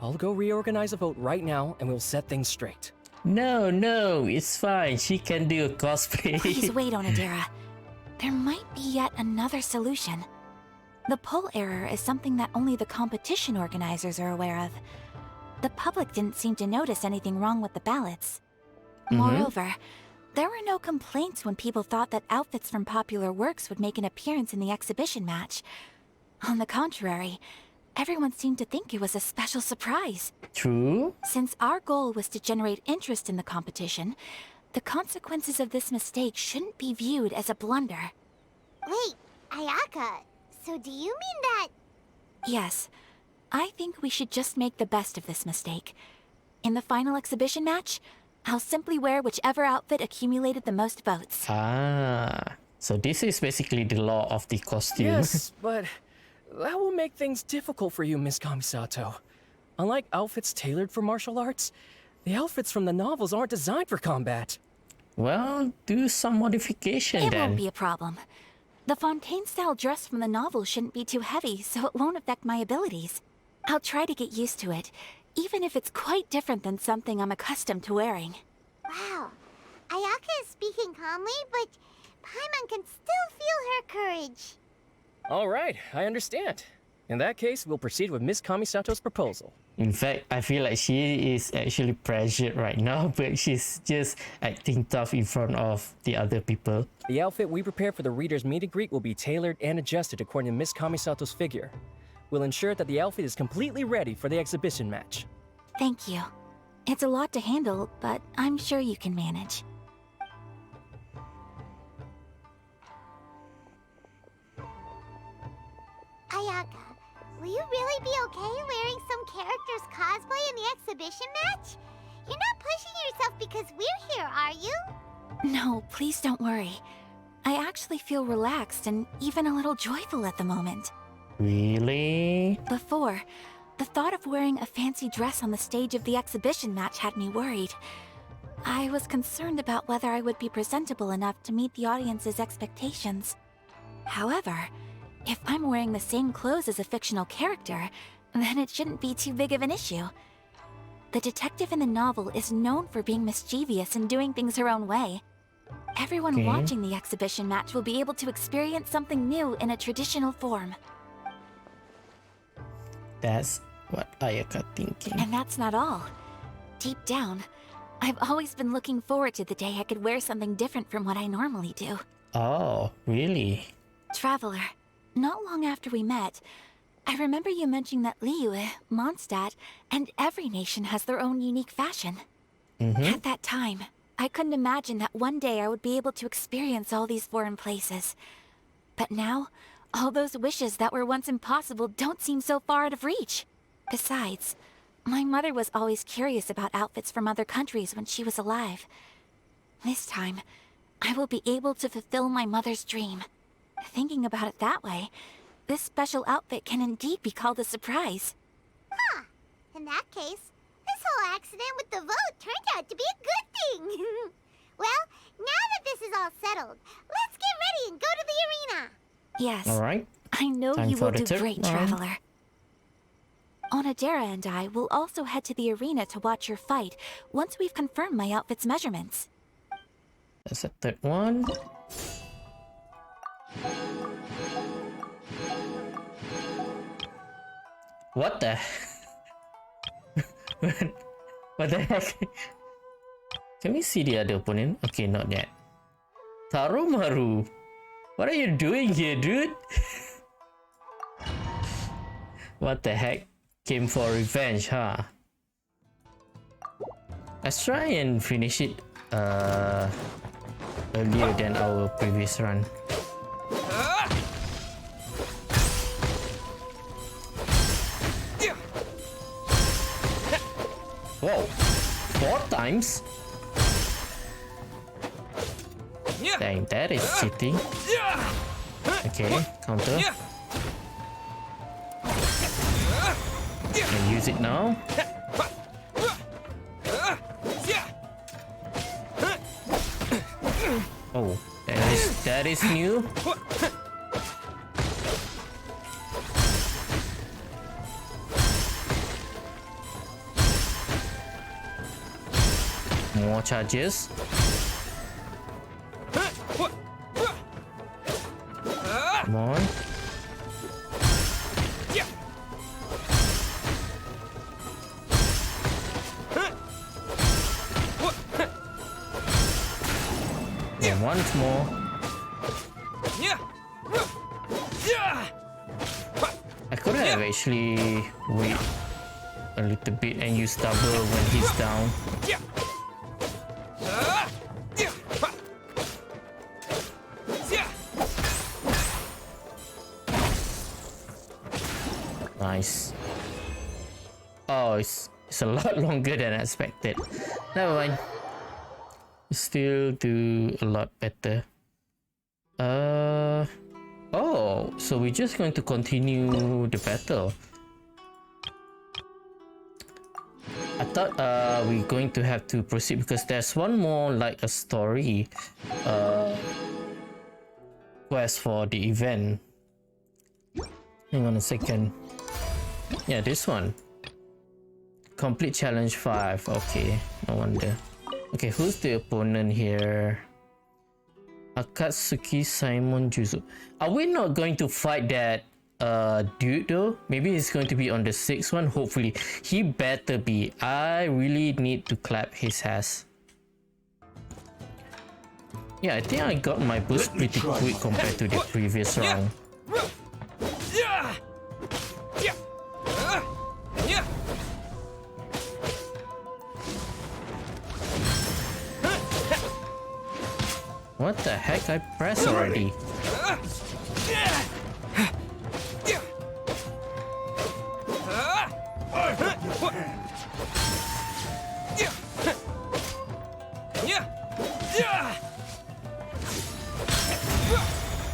I'll go reorganize a vote right now and we'll set things straight. No, it's fine. She can do a cosplay. Please wait, Onodera. There might be yet another solution. The poll error is something that only the competition organizers are aware of. The public didn't seem to notice anything wrong with the ballots. Moreover, there were no complaints when people thought that outfits from popular works would make an appearance in the exhibition match. On the contrary, everyone seemed to think it was a special surprise. True. Since our goal was to generate interest in the competition, the consequences of this mistake shouldn't be viewed as a blunder. Wait, Ayaka, so do you mean that... Yes, I think we should just make the best of this mistake. In the final exhibition match, I'll simply wear whichever outfit accumulated the most votes. So this is basically the law of the costume. Yes, but that will make things difficult for you, Miss Kamisato. Unlike outfits tailored for martial arts, the outfits from the novels aren't designed for combat. Well, do some modification It then. won't be a problem. The Fontaine-style dress from the novel shouldn't be too heavy, so it won't affect my abilities. I'll try to get used to it, even if it's quite different than something I'm accustomed to wearing. Wow, Ayaka is speaking calmly, but Paimon can still feel her courage. All right, I understand. In that case, we'll proceed with Miss Kamisato's proposal. In fact, I feel like she is actually pressured right now, but she's just acting tough in front of the other people. The outfit we prepare for the reader's meet and greet will be tailored and adjusted according to Miss Kamisato's figure. We'll ensure that the outfit is completely ready for the exhibition match. Thank you. It's a lot to handle, but I'm sure you can manage. Ayaka, will you really be okay wearing some character's cosplay in the exhibition match? You're not pushing yourself because we're here, are you? No, please don't worry. I actually feel relaxed and even a little joyful at the moment. Really? Before, the thought of wearing a fancy dress on the stage of the exhibition match had me worried. I was concerned about whether I would be presentable enough to meet the audience's expectations. However, if I'm wearing the same clothes as a fictional character, then it shouldn't be too big of an issue. The detective in the novel is known for being mischievous and doing things her own way. Everyone watching the exhibition match will be able to experience something new in a traditional form. That's what Ayaka thinking. And that's not all. Deep down, I've always been looking forward to the day I could wear something different from what I normally do. Oh, really? Traveler, not long after we met, I remember you mentioning that Liyue, Mondstadt, and every nation has their own unique fashion. At that time, I couldn't imagine that one day I would be able to experience all these foreign places. But now, all those wishes that were once impossible don't seem so far out of reach. Besides, my mother was always curious about outfits from other countries when she was alive. This time, I will be able to fulfill my mother's dream. Thinking about it that way, this special outfit can indeed be called a surprise. Huh. In that case, this whole accident with the vote turned out to be a good thing. Well, now that this is all settled, let's get ready and go to the arena. Yes. All right. I know Time you for will the do third great, round. Traveler. Onodera and I will also head to the arena to watch your fight once we've confirmed my outfit's measurements. That's the third one. What the? What the heck? Can we see the other opponent? Okay, not yet. Taromaru, what are you doing here, dude? What the heck? Came for revenge, huh? Let's try and finish it earlier than our previous run. Whoa, 4 times? Dang, that is cheating. Okay, counter. Can use it now. Oh, that is new. More charges. Come on. And once more. I could have actually wait a little bit and use double when he's down. Nice. Oh, it's a lot longer than I expected. Never mind. Still do a lot better. Oh, so we're just going to continue the battle. I thought we're going to have to proceed because there's one more like a story quest for the event. Hang on a second. Yeah, this one. Complete challenge 5. Okay, no wonder. Okay, who's the opponent here? Akatsuki Simon Juzu. Are we not going to fight that dude though? Maybe it's going to be on the 6th one. Hopefully. He better be. I really need to clap his ass. Yeah, I think I got my boost pretty quick compared to the previous round. What the heck? I pressed already.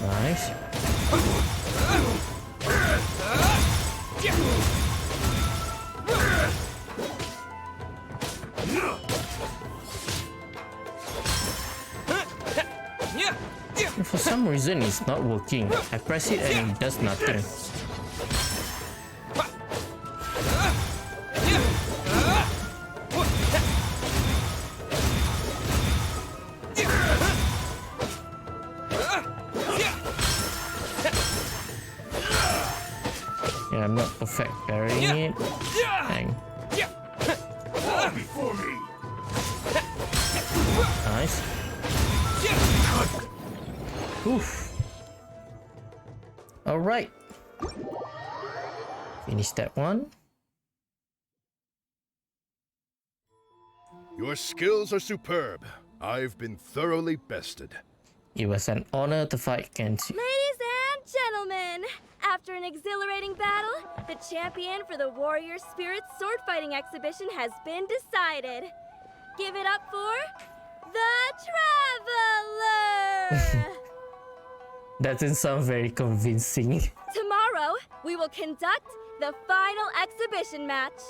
Nice. For some reason it's not working. I press it and it does nothing. Yeah, I'm not perfect parrying it. Dang. Nice. Oof. All right. Finish that one. Your skills are superb. I've been thoroughly bested. It was an honor to fight Genshin. Ladies and gentlemen, after an exhilarating battle, the champion for the Warrior Spirit sword fighting exhibition has been decided. Give it up for the Traveler! That doesn't sound very convincing. Tomorrow, we will conduct the final exhibition match.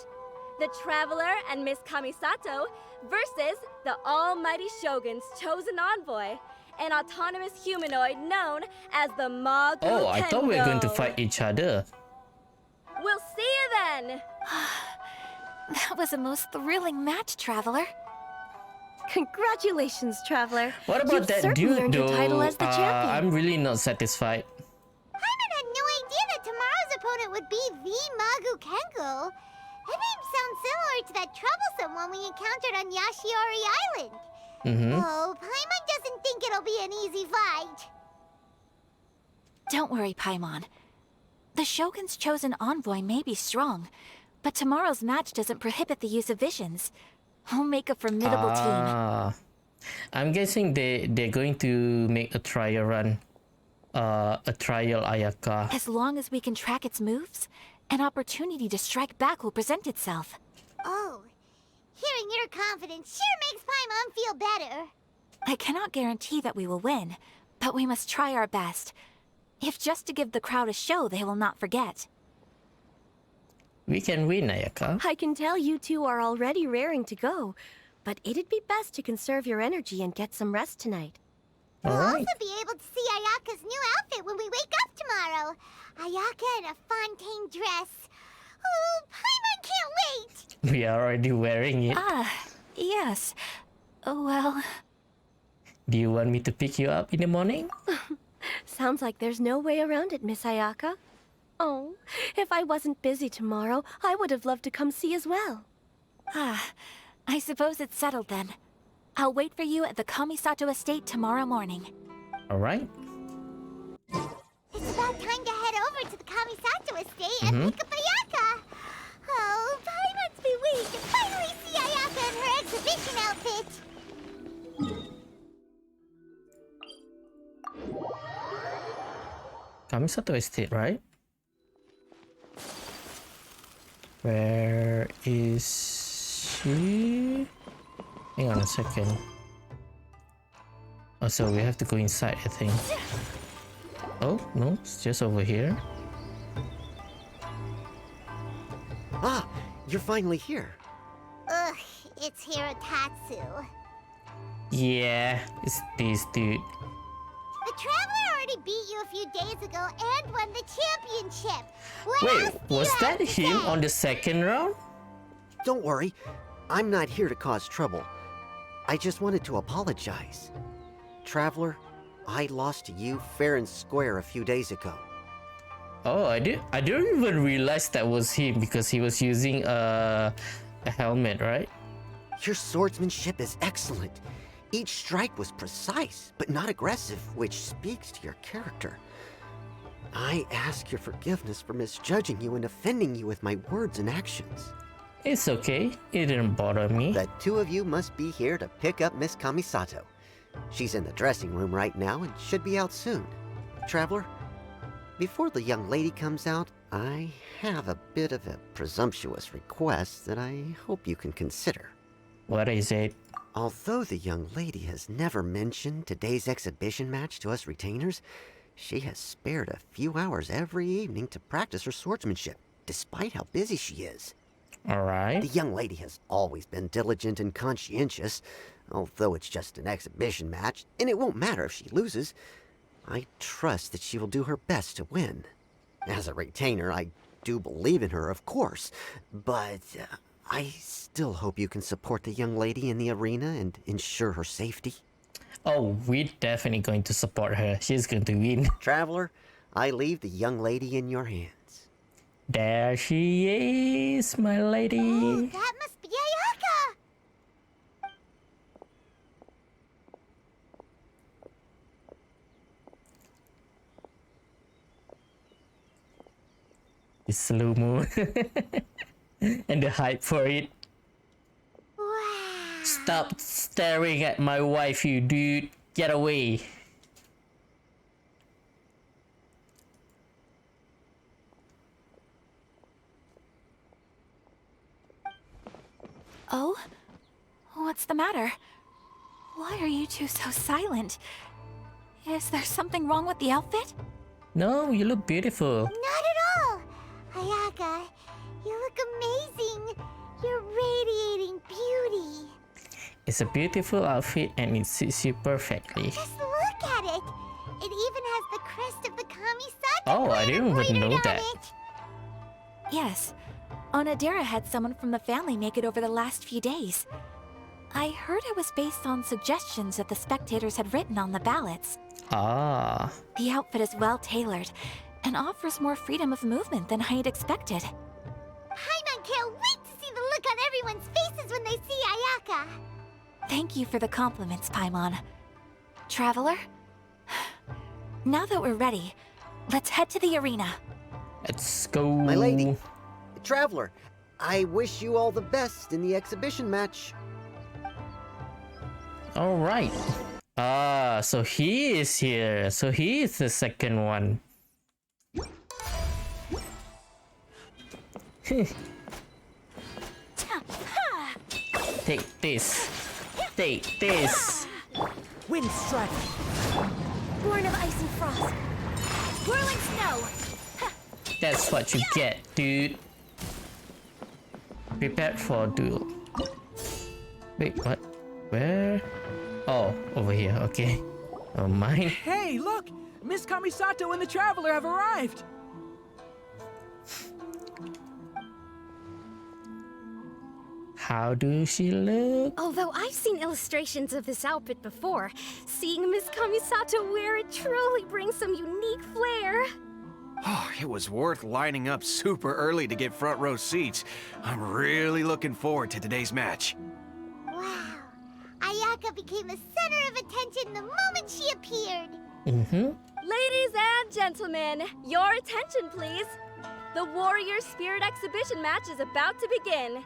The Traveler and Miss Kamisato versus the Almighty Shogun's chosen envoy, an autonomous humanoid known as the Magu Oh, I thought we were going to fight each other. We'll see you then! That was a most thrilling match, Traveler. Congratulations, Traveler. What about You've that certainly dude earned your though? title as the champion. I'm really not satisfied. Paimon had no idea that tomorrow's opponent would be the Magu Kenko. That name sounds similar to that troublesome one we encountered on Yashiori Island. Oh, Paimon doesn't think it'll be an easy fight. Don't worry, Paimon. The Shogun's chosen envoy may be strong, but tomorrow's match doesn't prohibit the use of visions. We'll make a formidable team. I'm guessing they're going to make a trial run. A trial Ayaka. As long as we can track its moves, an opportunity to strike back will present itself. Oh, hearing your confidence sure makes Paimon feel better. I cannot guarantee that we will win, but we must try our best. If just to give the crowd a show they will not forget. We can win, Ayaka. I can tell you two are already raring to go, but it'd be best to conserve your energy and get some rest tonight. We'll also be able to see Ayaka's new outfit when we wake up tomorrow. Ayaka in a Fontaine dress. Oh, Paimon can't wait! We are already wearing it. Yes. Oh, well. Do you want me to pick you up in the morning? Sounds like there's no way around it, Miss Ayaka. Oh, if I wasn't busy tomorrow, I would have loved to come see as well. I suppose it's settled then. I'll wait for you at the Kamisato estate tomorrow morning. Alright. It's about time to head over to the Kamisato estate and pick up Ayaka. Oh, Paimon's been waiting to finally see Ayaka in her exhibition outfit. Kamisato estate, right? Where is she? Hang on a second. Oh, so we have to go inside, I think. Oh, no, it's just over here. Ah, you're finally here. Ugh, it's Hirotatsu. Yeah, it's this dude. The Traveler already beat you a few days ago and won the championship. What Wait, else do was you that have to him say? on the second round? Don't worry, I'm not here to cause trouble. I just wanted to apologize. Traveler, I lost to you fair and square a few days ago. Oh, I didn't even realize that was him because he was using a helmet, right? Your swordsmanship is excellent. Each strike was precise, but not aggressive, which speaks to your character. I ask your forgiveness for misjudging you and offending you with my words and actions. It's okay. It didn't bother me. The two of you must be here to pick up Miss Kamisato. She's in the dressing room right now and should be out soon. Traveler, before the young lady comes out, I have a bit of a presumptuous request that I hope you can consider. What is it? Although the young lady has never mentioned today's exhibition match to us retainers, she has spared a few hours every evening to practice her swordsmanship, despite how busy she is. Alright. The young lady has always been diligent and conscientious, although it's just an exhibition match, and it won't matter if she loses. I trust that she will do her best to win. As a retainer, I do believe in her, of course, but I still hope you can support the young lady in the arena and ensure her safety. Oh, we're definitely going to support her. She's going to win. Traveler, I leave the young lady in your hands. There she is, my lady. Oh, that must be Ayaka! It's slow-mo. And the hype for it. Wow. Stop staring at my wife, you dude. Get away. Oh? What's the matter? Why are you two so silent? Is there something wrong with the outfit? No, you look beautiful. Not at all! Ayaka, you look amazing! You're radiating beauty! It's a beautiful outfit and it suits you perfectly. Just look at it! It even has the crest of the Kamisato Oh, I didn't even know that. Yes. Onodera had someone from the family make it over the last few days. I heard it was based on suggestions that the spectators had written on the ballots. Ah. The outfit is well tailored and offers more freedom of movement than I had expected. Paimon can't wait to see the look on everyone's faces when they see Ayaka. Thank you for the compliments, Paimon. Traveler? Now that we're ready, let's head to the arena. Let's go. My lady, Traveler, I wish you all the best in the exhibition match. All right. Ah, so he is here. So he is the second one. Take this. Take this. Wind strike. Born of ice and frost. Whirling snow. That's what you get, dude. Prepared for duel. Wait, what? Where? Oh, over here. Okay. Oh, mine. Hey, look! Miss Kamisato and the Traveler have arrived! How do she look? Although I've seen illustrations of this outfit before, seeing Miss Kamisato wear it truly brings some unique flair. Oh, it was worth lining up super early to get front row seats. I'm really looking forward to today's match. Wow. Ayaka became the center of attention the moment she appeared. Ladies and gentlemen, your attention please. The Warrior Spirit Exhibition match is about to begin.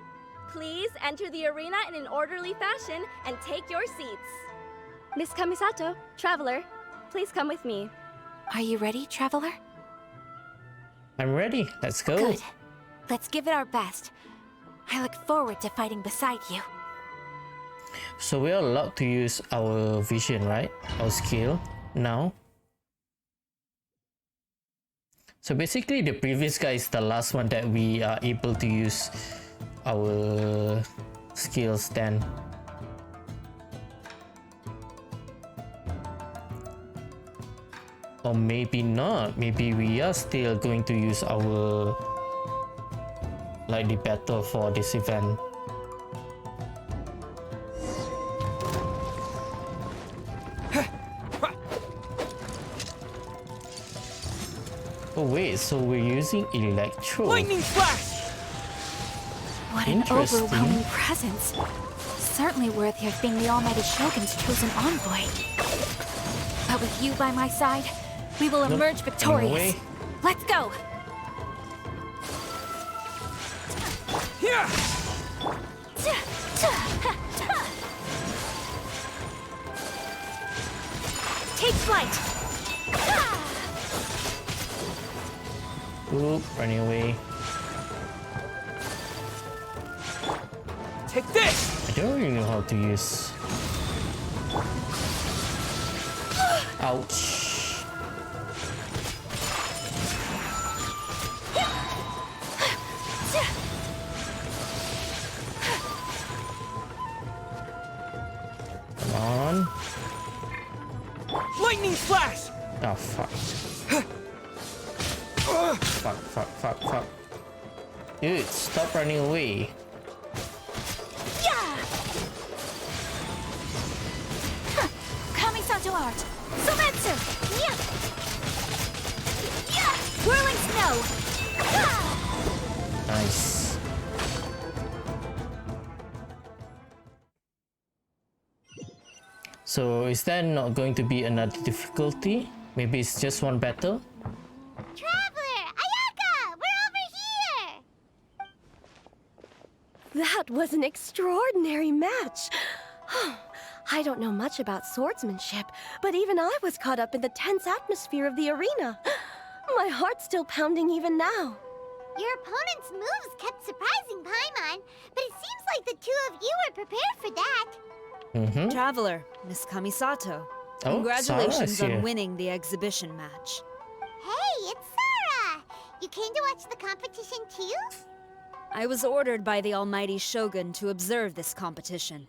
Please enter the arena in an orderly fashion and take your seats. Miss Kamisato, Traveler, please come with me. Are you ready, Traveler? I'm ready. Let's go. Good. Let's give it our best. I look forward to fighting beside you. So we're allowed to use our vision, right? Our skill now. So basically the previous guy is the last one that we are able to use our skills then. Or maybe not. Maybe we are still going to use our like the battle for this event. Oh wait, so we're using Electro. Lightning flash! What an overwhelming presence. Certainly worthy of being the Almighty Shogun's chosen envoy. But with you by my side, we will emerge victorious. Let's go! Yeah! Take flight! Oop, running away. Take this! I don't really know how to use. Ouch. Come on. Lightning flash! Oh fuck. Fuck. Dude, stop running away. Kamisato art! Sometsu! Whirling snow! Nice. So is there not going to be another difficulty? Maybe it's just one battle? Traveler! Ayaka! We're over here! That was an extraordinary match. I don't know much about swordsmanship, but even I was caught up in the tense atmosphere of the arena. My heart's still pounding even now. Your opponent's moves kept surprising Paimon, but it seems like the two of you were prepared for that. Traveler, Miss Kamisato. Oh, Congratulations Sarah's here. on winning the exhibition match. Hey, it's Sarah! You came to watch the competition too? I was ordered by the Almighty Shogun to observe this competition.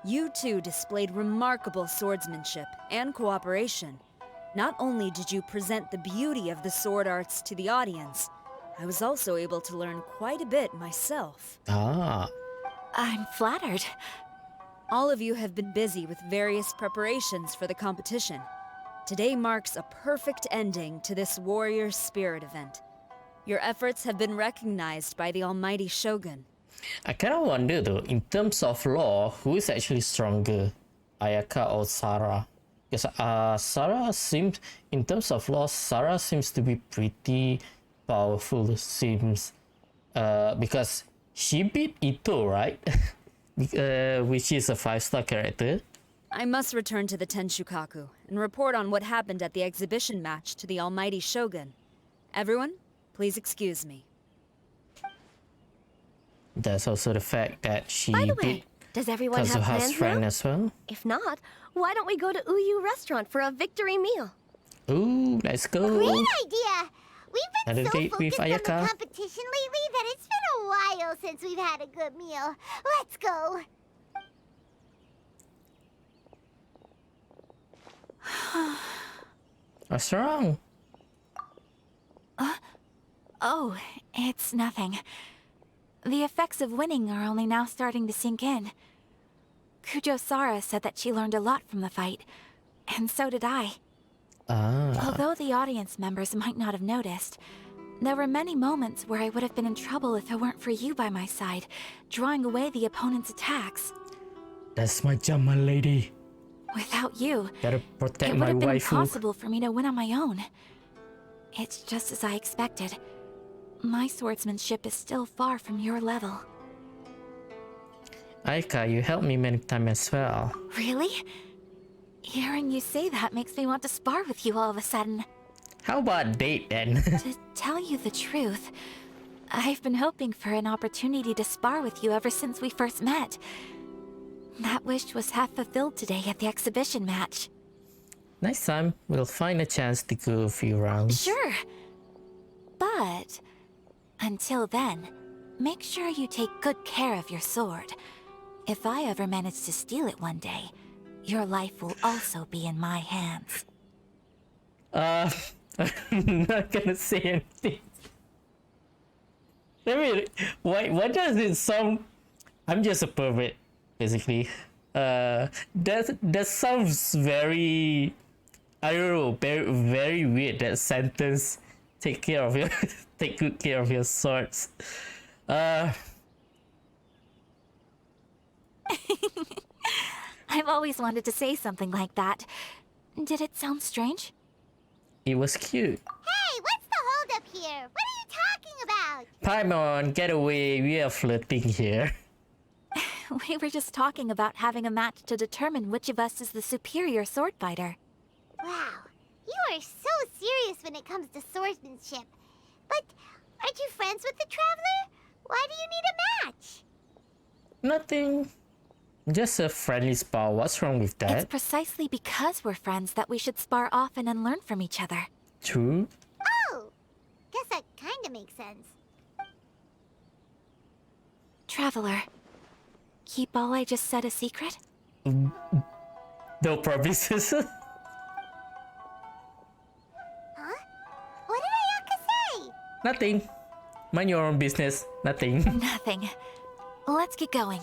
You two displayed remarkable swordsmanship and cooperation. Not only did you present the beauty of the sword arts to the audience, I was also able to learn quite a bit myself. Ah. I'm flattered. All of you have been busy with various preparations for the competition. Today marks a perfect ending to this Warrior Spirit event. Your efforts have been recognized by the Almighty Shogun. I kind of wonder though, in terms of law, who is actually stronger, Ayaka or Sarah? Because Sarah seems, in terms of law, Sarah seems to be pretty powerful, seems, because she beat Ito, right? Which is a 5-star character. I must return to the Tenshukaku and report on what happened at the exhibition match to the Almighty Shogun. Everyone, please excuse me. There's also the fact that she By the way, beat does everyone have Kazuha's plans friend now? as well. If not, why don't we go to Uyu Restaurant for a victory meal? Ooh, let's go. Great idea! We've been Another so date with focused on the Ayaka. competition lately that it's been a while since we've had a good meal. Let's go! What's wrong? Oh, it's nothing. The effects of winning are only now starting to sink in. Kujo-Sara said that she learned a lot from the fight, and so did I. Although the audience members might not have noticed, there were many moments where I would have been in trouble if it weren't for you by my side, drawing away the opponent's attacks. That's my job, my lady. Without you, Gotta protect it would my have been waifu. impossible for me to win on my own. It's just as I expected. My swordsmanship is still far from your level. Aika, you helped me many times as well. Really? Hearing you say that makes me want to spar with you all of a sudden. How about a date then? To tell you the truth, I've been hoping for an opportunity to spar with you ever since we first met. That wish was half fulfilled today at the exhibition match. Next time, we'll find a chance to go a few rounds. Sure. But until then, make sure you take good care of your sword. If I ever manage to steal it one day, your life will also be in my hands. I'm not gonna say anything. I mean, why does it sound... I'm just a pervert, basically. That sounds very... I don't know, very weird, that sentence. Take care of your... take good care of your swords. I've always wanted to say something like that. Did it sound strange? It was cute. Hey, what's the holdup here? What are you talking about? Paimon, get away, we are flirting here. We were just talking about having a match to determine which of us is the superior sword fighter. Wow, you are so serious when it comes to swordsmanship. But aren't you friends with the Traveler? Why do you need a match? Nothing. Just a friendly spar. What's wrong with that? It's precisely because we're friends that we should spar often and learn from each other. True. Oh, guess that kinda makes sense. Traveler, keep all I just said a secret? No promises. Huh? What did Ayaka say? Nothing. Mind your own business. Nothing. Nothing. Let's get going.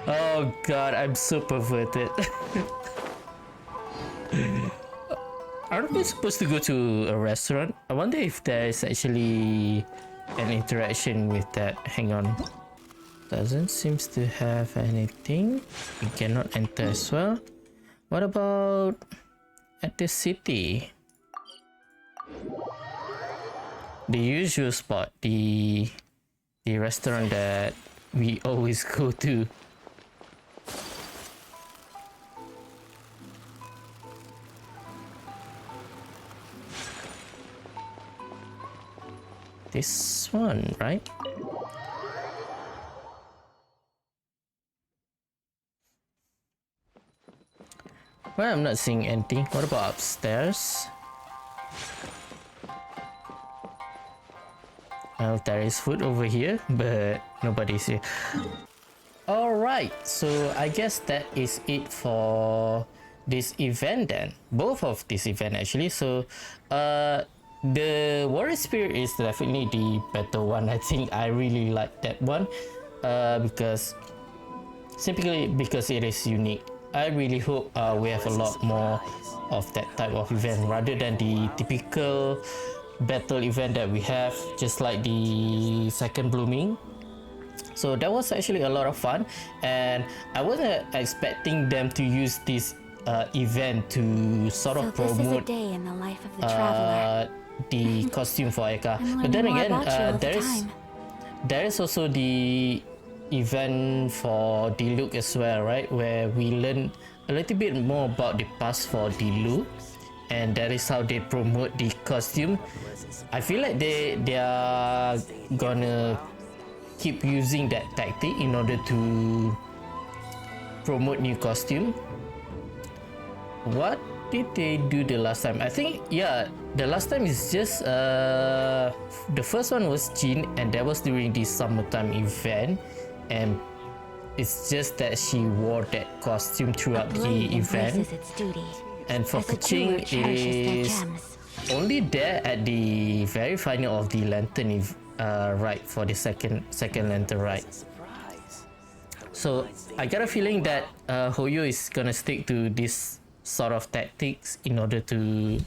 Oh god, I'm so perverted. Aren't we supposed to go to a restaurant? I wonder if there is actually an interaction with that. Hang on. Doesn't seems to have anything. We cannot enter as well. What about at the city? The usual spot, the restaurant that we always go to. This one, right? Well, I'm not seeing anything. What about upstairs? Well, there is food over here, but nobody's here. Alright, so I guess that is it for this event then, both of this event actually. So the Warrior Spirit is definitely the better one. I think I really like that one because simply because it is unique. I really hope we have a lot more of that type of event rather than the typical battle event that we have, just like the second blooming. So that was actually a lot of fun, and I wasn't expecting them to use this event to sort of So this is a promote day in the life of the traveler. the costume for Eka. I'm But then learning more again, about you all the time. there is also the event for Diluc as well, right? Where we learn a little bit more about the past for Diluc, and that is how they promote the costume. I feel like they are gonna keep using that tactic in order to promote new costume. What did they do the last time? I think, yeah, the last time is just the first one was Jean, and that was during the summertime event, and it's just that she wore that costume throughout the event. And for Kuching, it is only there at the very final of the lantern ride, for the second lantern ride. So I got a feeling that Hoyo is gonna stick to this sort of tactics in order to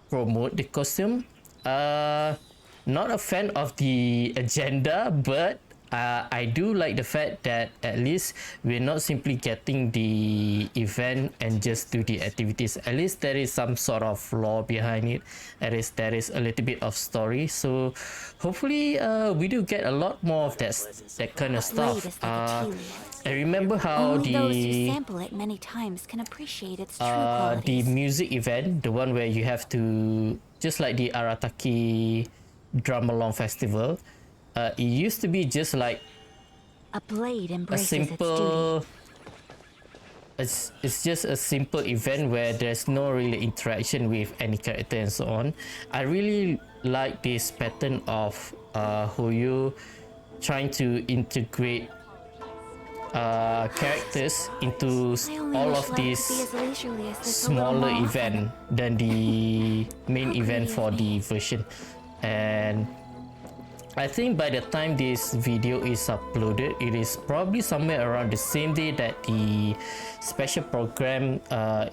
promote the costume. Not a fan of the agenda, but I do like the fact that at least we're not simply getting the event and just do the activities. At least there is some sort of lore behind it. There is a little bit of story. So hopefully we do get a lot more of that kind of stuff. I remember how Only those who sample it many times can appreciate its true the qualities. music event, the one where you have to, just like the Arataki Drum Along Festival, it used to be just like a blade a embraces simple, it's just a simple event where there's no really interaction with any character and so on. I really like this pattern of Hoyo trying to integrate characters into all of these smaller event than the main event for the version. And I think by the time this video is uploaded, it is probably somewhere around the same day that the special program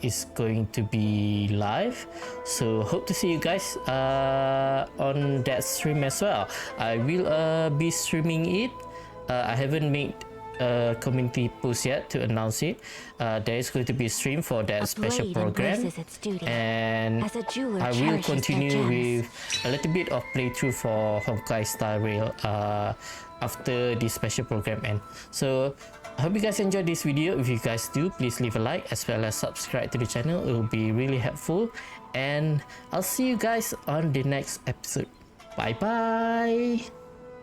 is going to be live. So hope to see you guys on that stream as well. I will be streaming it. I haven't made a community post yet to announce it. There is going to be a stream for that special program, and I will continue with a little bit of playthrough for Honkai Star Rail after the special program ends. So I hope you guys enjoyed this video. If you guys do, please leave a like as well as subscribe to the channel. It will be really helpful, and I'll see you guys on the next episode. Bye bye.